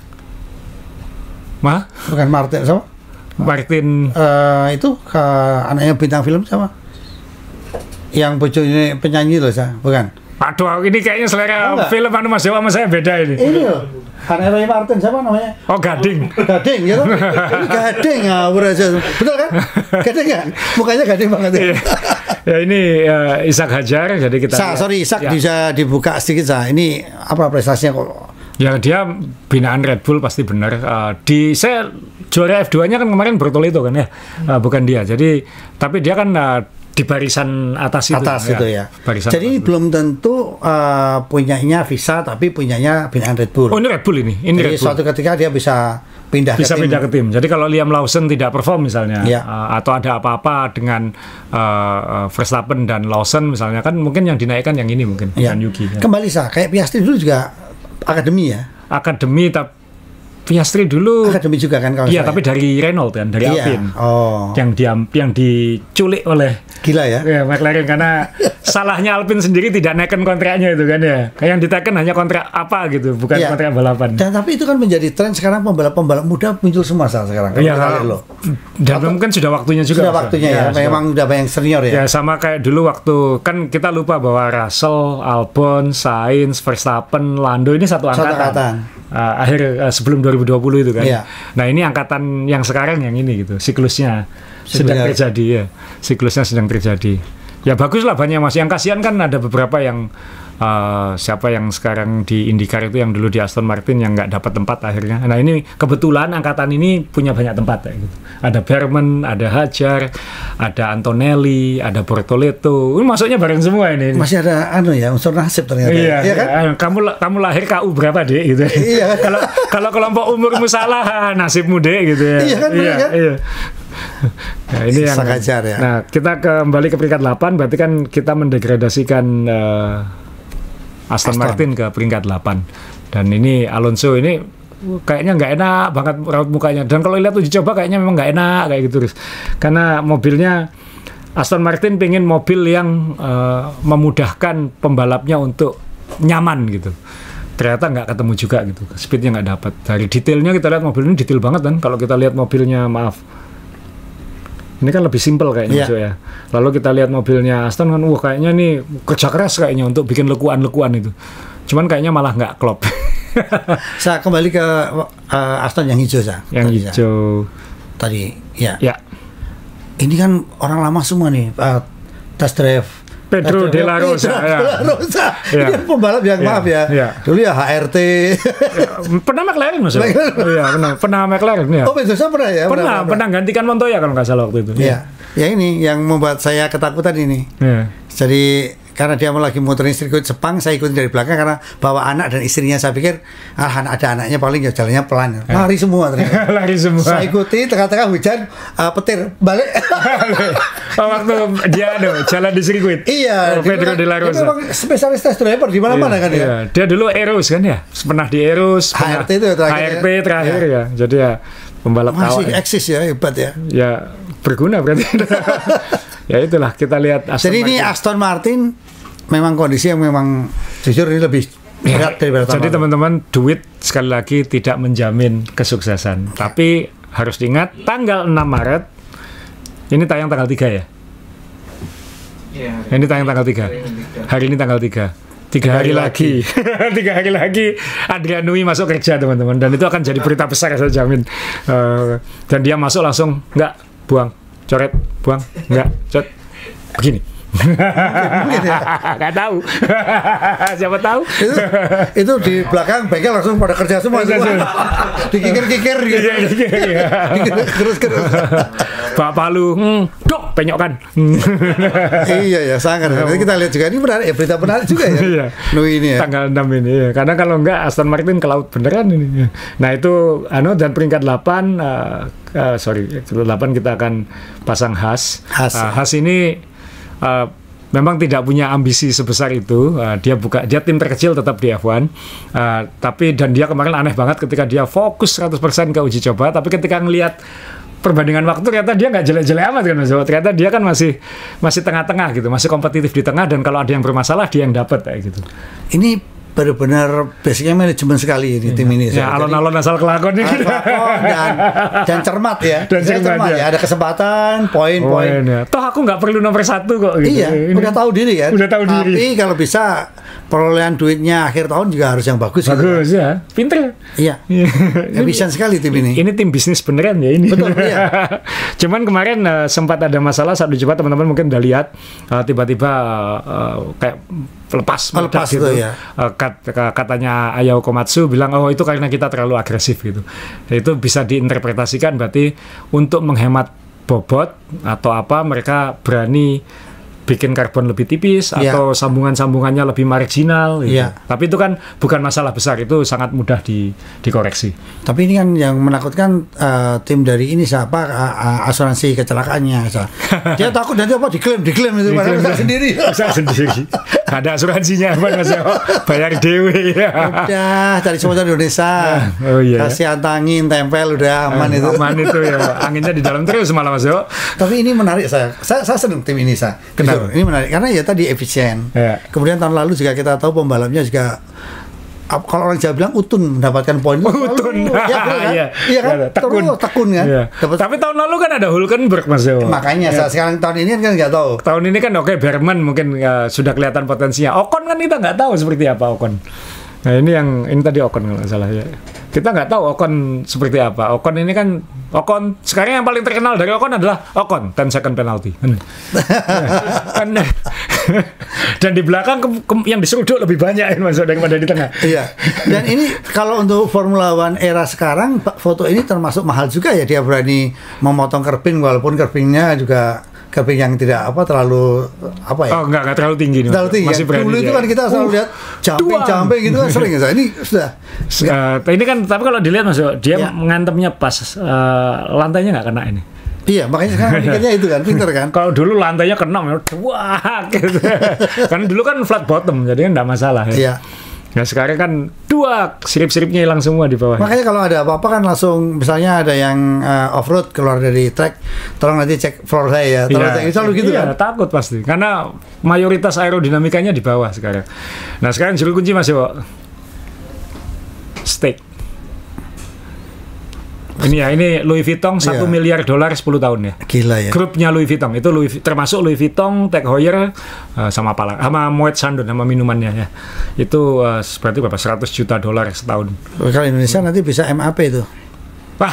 Bukan Martin siapa? Martin itu anaknya bintang film sama yang bojone penyanyi loh saya bukan. Aduh ini kayaknya selera film anu Mas Jawa sama saya beda ini. Ini loh anaknya Roy Martin siapa namanya? Oh Gading. Gading ya kan? Ini Gading ngawur aja betul kan? Gading kan? Mukanya Gading banget ya. Ya ini Ishak Hadjar jadi kita Ishak bisa dibuka sedikit ini apa prestasinya kok? Ya dia binaan Red Bull pasti benar. Saya juara F2-nya kan kemarin Bortoleto kan ya, bukan dia. Jadi tapi dia kan di barisan atas itu ya. Jadi belum tentu punyanya Visa tapi punyanya binaan Red Bull. Oh ini Red Bull ini. Jadi suatu ketika dia bisa pindah ke tim. Jadi kalau Liam Lawson tidak perform misalnya, atau ada apa-apa dengan Verstappen dan Lawson misalnya kan mungkin yang dinaikkan yang ini mungkin bukan Yuki. Ya. Kembali kayak Piastri dulu juga akademi ya. Akademi tapi Piastri dulu akademi juga kan kalau tapi dari Renault kan, dari Alpine. Oh. Yang diculik oleh gila ya. Ya McLaren karena salahnya Alpine sendiri tidak naikkan kontraknya itu kan ya. Yang ditekan hanya kontrak apa gitu, bukan kontrak balapan. Dan tapi itu kan menjadi tren sekarang pembalap-pembalap muda muncul semua sekarang. Iya loh. Dan mungkin sudah waktunya juga. Sudah waktunya ya. Memang udah banyak senior ya. Ya sama kayak dulu waktu kan kita lupa bahwa Russell, Albon, Sainz, Verstappen, Lando ini satu angkatan. Sebelum 2020 itu kan. Nah ini angkatan yang sekarang yang ini gitu, siklusnya sedang terjadi ya, siklusnya sedang terjadi. Ya bagus lah banyak Mas. Yang kasihan kan ada beberapa yang siapa yang sekarang di IndyCar itu yang dulu di Aston Martin yang nggak dapat tempat akhirnya. Nah ini kebetulan angkatan ini punya banyak tempat ya gitu. Ada Berman, ada Hadjar, ada Antonelli, ada Bortoleto. Ini masuknya bareng semua ini. Masih ada unsur nasib ternyata. Iya kan? Kamu lahir KU berapa dek gitu. Iya. Kalau kelompok umurmu salah nasibmu dek gitu ya. Iya kan? Iya. Nah, ini yang Hadjar ya. Nah, kita kembali ke peringkat 8 berarti kan kita mendegradasikan Aston Martin ke peringkat 8. Dan ini Alonso ini kayaknya nggak enak banget raut mukanya. Dan kalau lihat uji coba kayaknya memang nggak enak kayak gitu terus. Karena mobilnya Aston Martin pengen mobil yang memudahkan pembalapnya untuk nyaman gitu. Ternyata nggak ketemu juga gitu. Speednya nggak dapat. Dari detailnya kita lihat mobil ini detail banget kan. Kalau kita lihat mobilnya ini kan lebih simpel kayaknya ya. Lalu kita lihat mobilnya Aston kan, kayaknya nih kerja keras kayaknya untuk bikin lekuan-lekuan itu. Cuman kayaknya malah nggak klop. Saya kembali ke Aston yang hijau Yang hijau tadi ya. Ini kan orang lama semua nih. Test drive Pedro de la Rosa. Ini kan pembalap yang maaf ya. Dulu ya HRT. Pernah McLaren Mas. Iya, pernah McLaren ya. Oh, Pedrosa pernah ya? Pernah gantikan Montoya kalau nggak salah waktu itu. Iya. Ya ini yang membuat saya ketakutan ini. Jadi karena dia lagi muterin sirkuit Sepang, saya ikutin dari belakang karena bawa anak dan istrinya. Saya pikir ada anaknya paling ya jalannya pelan. Lari semua ternyata. Lari semua. Saya ikuti tengah-tengah hujan, petir balik. Waktu dia jalan di sirkuit. Iya. Pedro de la Rosa. Dia memang spesialis test driver di mana-mana kan ya. Dia dulu Eros kan ya. Pernah di Eros. HRT itu terakhir ya. Jadi ya pembalap masih eksis ya, hebat ya. Ya berguna berarti. Ya itulah, kita lihat Aston Jadi Martin. ini Aston Martin memang kondisi yang memang jujur ini lebih berat daripada Jadi teman-teman, duit sekali lagi tidak menjamin kesuksesan. Tapi harus diingat tanggal 6 Maret ini tayang tanggal 3 ya. Iya. Ini tayang tanggal 3. Hari ini tanggal 3. 3 hari lagi. 3 hari lagi Adrian Newey masuk kerja teman-teman, dan itu akan jadi berita besar saya jamin. Dan dia masuk langsung enggak buang, coret, buang, enggak, coret. Begini. mungkin ya. Nggak tahu. Siapa tahu. Itu di belakang bengkel langsung pada kerja semua. Dikikir-kikir gitu. Terus. Pak Palu, dok, penyokkan. Iya ya, sangat. Nanti kita lihat juga ini menarik ya, berita menarik juga ya. Iya. Nui ini ya. Tanggal 6 ini ya. Karena kalau enggak Aston Martin ke laut beneran ini. Nah itu dan peringkat 8 8 kita akan pasang Haas. Haas ini memang tidak punya ambisi sebesar itu. Dia tim terkecil tetap di F1. Tapi dia kemarin aneh banget ketika dia fokus 100% ke uji coba, tapi ketika ngelihat perbandingan waktu ternyata dia nggak jelek-jelek amat kan Mas. Ternyata dia kan masih tengah-tengah gitu, masih kompetitif di tengah, dan kalau ada yang bermasalah dia yang dapat kayak gitu. Ini benar-benar basicnya manajemen sekali ini tim ini. Ya, alon-alon asal kelakon ini. Dan cermat ya. Dan cermat ya. Ada kesempatan, poin-poin. Ya. Toh aku nggak perlu nomor 1 kok. Gitu. Iya, udah tahu diri kan. Udah tahu diri. Tapi kalau bisa perolehan duitnya akhir tahun juga harus yang bagus. Bagus gitu. Ya, pinter. Iya. Efisien sekali tim ini. Ini tim bisnis beneran ya ini. Betul, iya. Cuman kemarin sempat ada masalah saat uji coba, teman-teman mungkin udah lihat tiba-tiba kayak lepas gitu. Ya. Katanya Ayao Komatsu bilang, oh itu karena kita terlalu agresif gitu. Itu bisa diinterpretasikan berarti untuk menghemat bobot atau apa, mereka berani bikin karbon lebih tipis atau sambungan-sambungannya lebih marginal gitu. Tapi itu kan bukan masalah besar, itu sangat mudah dikoreksi. Tapi ini kan yang menakutkan tim dari ini siapa, asuransi kecelakaannya. Dia takut nanti apa diklaim itu padahal bisa sendiri. Bisa sendiri. Ada asuransinya apa Mas? Bayar dewe. Udah dari semua Indonesia. Kasih antangin, tempel udah aman itu. Aman itu ya. Anginnya di dalam terus malah Mas. Tapi ini menarik saya senang tim ini saya. Ini menarik karena ya tadi efisien. Kemudian tahun lalu juga kita tahu pembalapnya juga, kalau orang Jawa bilang utun mendapatkan poin. Utun. Iya kan? Tekun kan? Iya. Tapi tahun lalu kan ada Hulkenberg Mas. Makanya sekarang tahun ini kan nggak tahu. Tahun ini kan Berman mungkin sudah kelihatan potensinya. Ocon kan kita nggak tahu seperti apa Ocon. Nah ini tadi Ocon kalau nggak salah ya. Kita nggak tahu Ocon seperti apa. Ocon ini kan sekarang yang paling terkenal dari Ocon adalah Ocon 10 second penalty. Dan di belakang yang diseruduk lebih banyak masuk daripada di tengah. Iya. Dan ini kalau untuk Formula One era sekarang, foto ini termasuk mahal juga ya. Dia berani memotong kerbing walaupun kerbingnya juga kerbing yang tidak terlalu ya? Oh enggak terlalu tinggi nih. Terlalu tinggi. Masih berani. Dulu itu kan kita selalu lihat jumping gitu kan sering ya. Ini sudah. Ini kan tapi kalau dilihat Mas, dia mengantemnya pas, lantainya nggak kena ini. Iya, makanya sekarang mikirnya itu kan, pinter kan. Kalau dulu lantainya kena, wah gitu. Karena dulu kan flat bottom, jadi kan nggak masalah ya. Iya. Nah sekarang kan sirip-siripnya hilang semua di bawah. Makanya kalau ada apa-apa kan langsung, misalnya ada yang off-road keluar dari track, tolong nanti cek floor saya ya. Selalu gitu kan. Takut pasti. Karena mayoritas aerodinamikanya di bawah sekarang. Nah sekarang juru kunci masih steak. Ini Louis Vuitton 1 miliar dolar 10 tahun ya. Gila ya. Grupnya Louis Vuitton itu termasuk Louis Vuitton, Tag Heuer sama Moet Chandon sama minumannya ya. Itu berarti berapa? 100 juta dolar setahun. Kalau Indonesia nanti bisa MAP itu. Wah.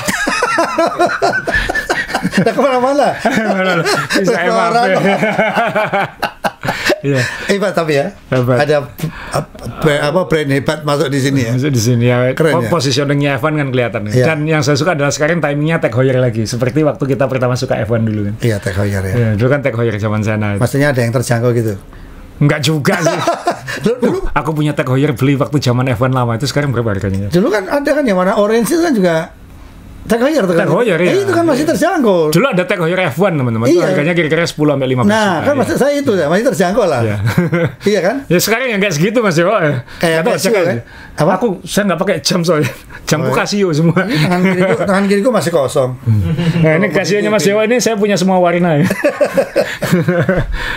Nah, kemana-mana. Bisa MAP. Iya. Hebat tapi ya. Hebat. Ada brand hebat masuk di sini ya. Masuk di sini ya. Keren ya. Positioningnya F1 kan kelihatan. Iya. Dan yang saya suka adalah sekarang timingnya Tag Heuer lagi. Seperti waktu kita pertama suka F1 dulu kan. Iya, Tag Heuer ya. Dulu kan Tag Heuer zaman sana. Maksudnya ada yang terjangkau gitu. Enggak juga sih. Dulu aku punya Tag Heuer beli waktu zaman F1 lama, itu sekarang berapa harganya? Dulu kan ada kan yang warna orange itu kan juga Tag Heuer tuh kan. Tag Heuer, ya. Itu kan masih terjangkau. Dulu ada Tag Heuer F1 teman-teman. Itu harganya kira-kira 10 sampai 15 Nah, juta, kan maksud saya itu ya, masih terjangkau lah. Iya. Iya kan? Ya sekarang yang nggak segitu Mas Dewo. Kayak Casio kan? Apa? Saya nggak pakai jam soalnya. Jamku Casio semua. Tangan kiriku masih kosong. Nah, ini Casio-nya Mas Dewo ini saya punya semua warna ya.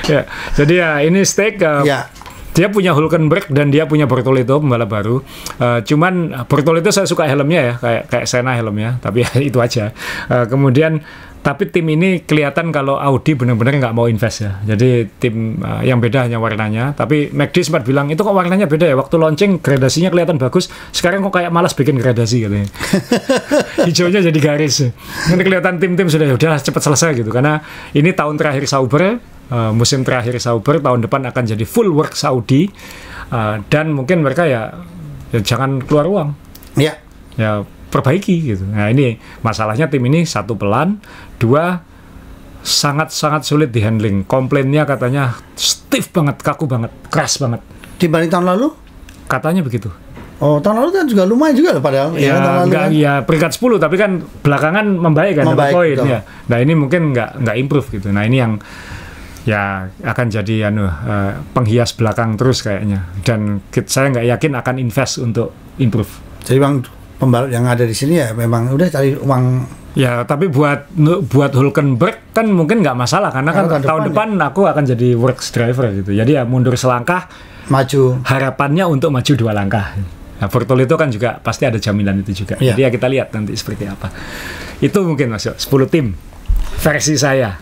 Ya. Jadi ya ini steak. Ya. Dia punya Hülkenberg dan dia punya Bortoleto pembalap baru. Cuman Bortoleto saya suka helmnya ya, kayak Senna helmnya. Tapi ya itu aja. Kemudian tapi tim ini kelihatan kalau Audi benar-benar nggak mau invest ya. Jadi tim yang beda hanya warnanya. Tapi McD sempat bilang itu kok warnanya beda ya. Waktu launching gradasinya kelihatan bagus. Sekarang kok kayak malas bikin gradasi katanya. Hijaunya jadi garis. Ini kelihatan tim-tim sudah udah cepat selesai gitu. Karena ini tahun terakhir Sauber. Musim terakhir Sauber, tahun depan akan jadi full work Saudi, dan mungkin mereka ya jangan keluar uang, ya perbaiki gitu. Nah ini masalahnya tim ini satu pelan, dua sangat sulit di handling. Komplainnya katanya stiff banget, kaku banget, keras banget. Dibanding tahun lalu? Katanya begitu. Oh, tahun lalu kan juga lumayan juga loh padahal. Ya, tahun lalu kan. Ya peringkat 10 tapi kan belakangan membaik kan, dapat poin ya. Nah ini mungkin nggak improve gitu. Nah ini yang ya akan jadi penghias belakang terus kayaknya, dan saya nggak yakin akan invest untuk improve. Jadi bang, pembalap yang ada di sini ya memang udah cari uang. Ya tapi buat Hülkenberg kan mungkin nggak masalah karena kan tahun depan aku akan jadi works driver gitu. Jadi ya mundur selangkah, maju. Harapannya untuk maju 2 langkah. Nah, Bortoleto kan juga pasti ada jaminan itu juga. Jadi ya kita lihat nanti seperti apa. Itu mungkin Mas, 10 tim versi saya.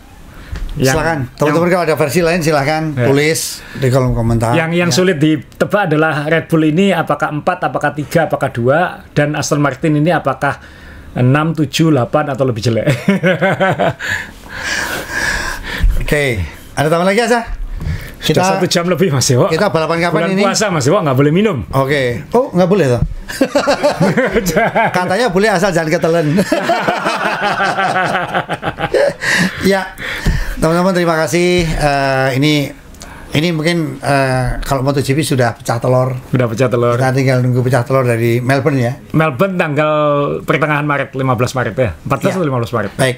Silakan, teman-teman kalau ada versi lain silahkan tulis di kolom komentar. Yang sulit ditebak adalah Red Bull ini apakah 4, apakah 3, apakah 2, dan Aston Martin ini apakah 6, 7, 8 atau lebih jelek. Oke, ada tambah lagi Asa? Kita 1 jam lebih Mas Dewo. Kita balapan kapan bulan ini? Puasa Mas Dewo, nggak boleh minum. Oke. Oh, nggak boleh toh? Katanya boleh asal jangan ketelan. Ya, teman-teman terima kasih. Ini mungkin kalau MotoGP sudah pecah telur. Sudah pecah telur. Kita tinggal nunggu pecah telur dari Melbourne ya. Melbourne tanggal pertengahan Maret, 15 Maret ya. 14 atau 15 Maret. Baik.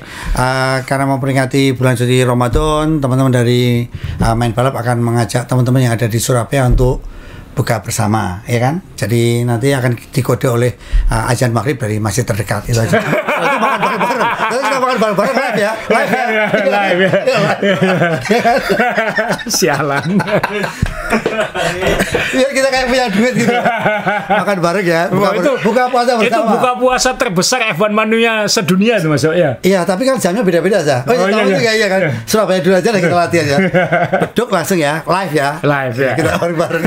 Karena memperingati bulan suci Ramadan, teman-teman dari Main Balap akan mengajak teman-teman yang ada di Surabaya untuk buka bersama, ya kan? Jadi nanti akan dikode oleh azan maghrib dari masjid terdekat itu aja. Itu makan bareng-bareng. Nanti kita makan bareng-bareng live ya. Live ya. Sialan. Biar kita kayak punya duit gitu. Makan bareng ya. Buka puasa bersama. Itu buka puasa terbesar F1 manunya sedunia itu Mas ya. Iya, tapi kan jamnya beda-beda aja. Oh iya kan. Surabaya dulu aja kita latihan ya. Beduk langsung ya, live ya. Live ya. Kita bareng-bareng.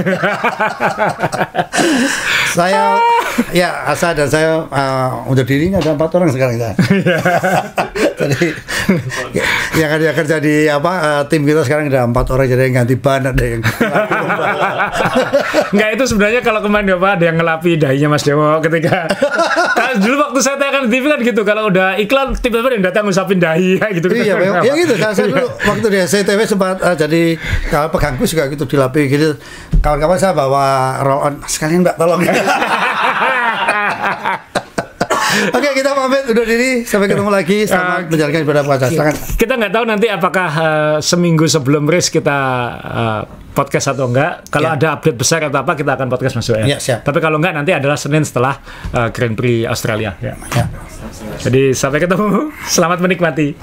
Saya ya Asa dan saya untuk diri ini ada 4 orang sekarang ya. Jadi yang kerja di tim kita sekarang ada 4 orang, jadi yang ganti ban, ada yang Enggak, itu sebenarnya kalau kemarin ada yang ngelapi dahinya Mas Dewo ketika dulu waktu saya tayangkan di TV kan gitu, kalau udah iklan tiba-tiba yang datang ngusapin dahi gitu. Iya, ya gitu. Saya dulu waktu di SCTV sempat jadi kalau pegangku juga gitu dilapi gitu. Kawan-kawan saya bawa roll on sekalian Mbak tolong. Oke, kita pamit undur diri. Sampai ketemu lagi. Selamat menjalankan ibadah puasa. Silakan. Kita nggak tahu nanti apakah seminggu sebelum race kita podcast atau enggak. Kalau ada update besar atau apa, kita akan podcast masuk ya. Siap. Tapi kalau enggak, nanti adalah Senin setelah Grand Prix Australia. Ya. Jadi sampai ketemu. Selamat menikmati.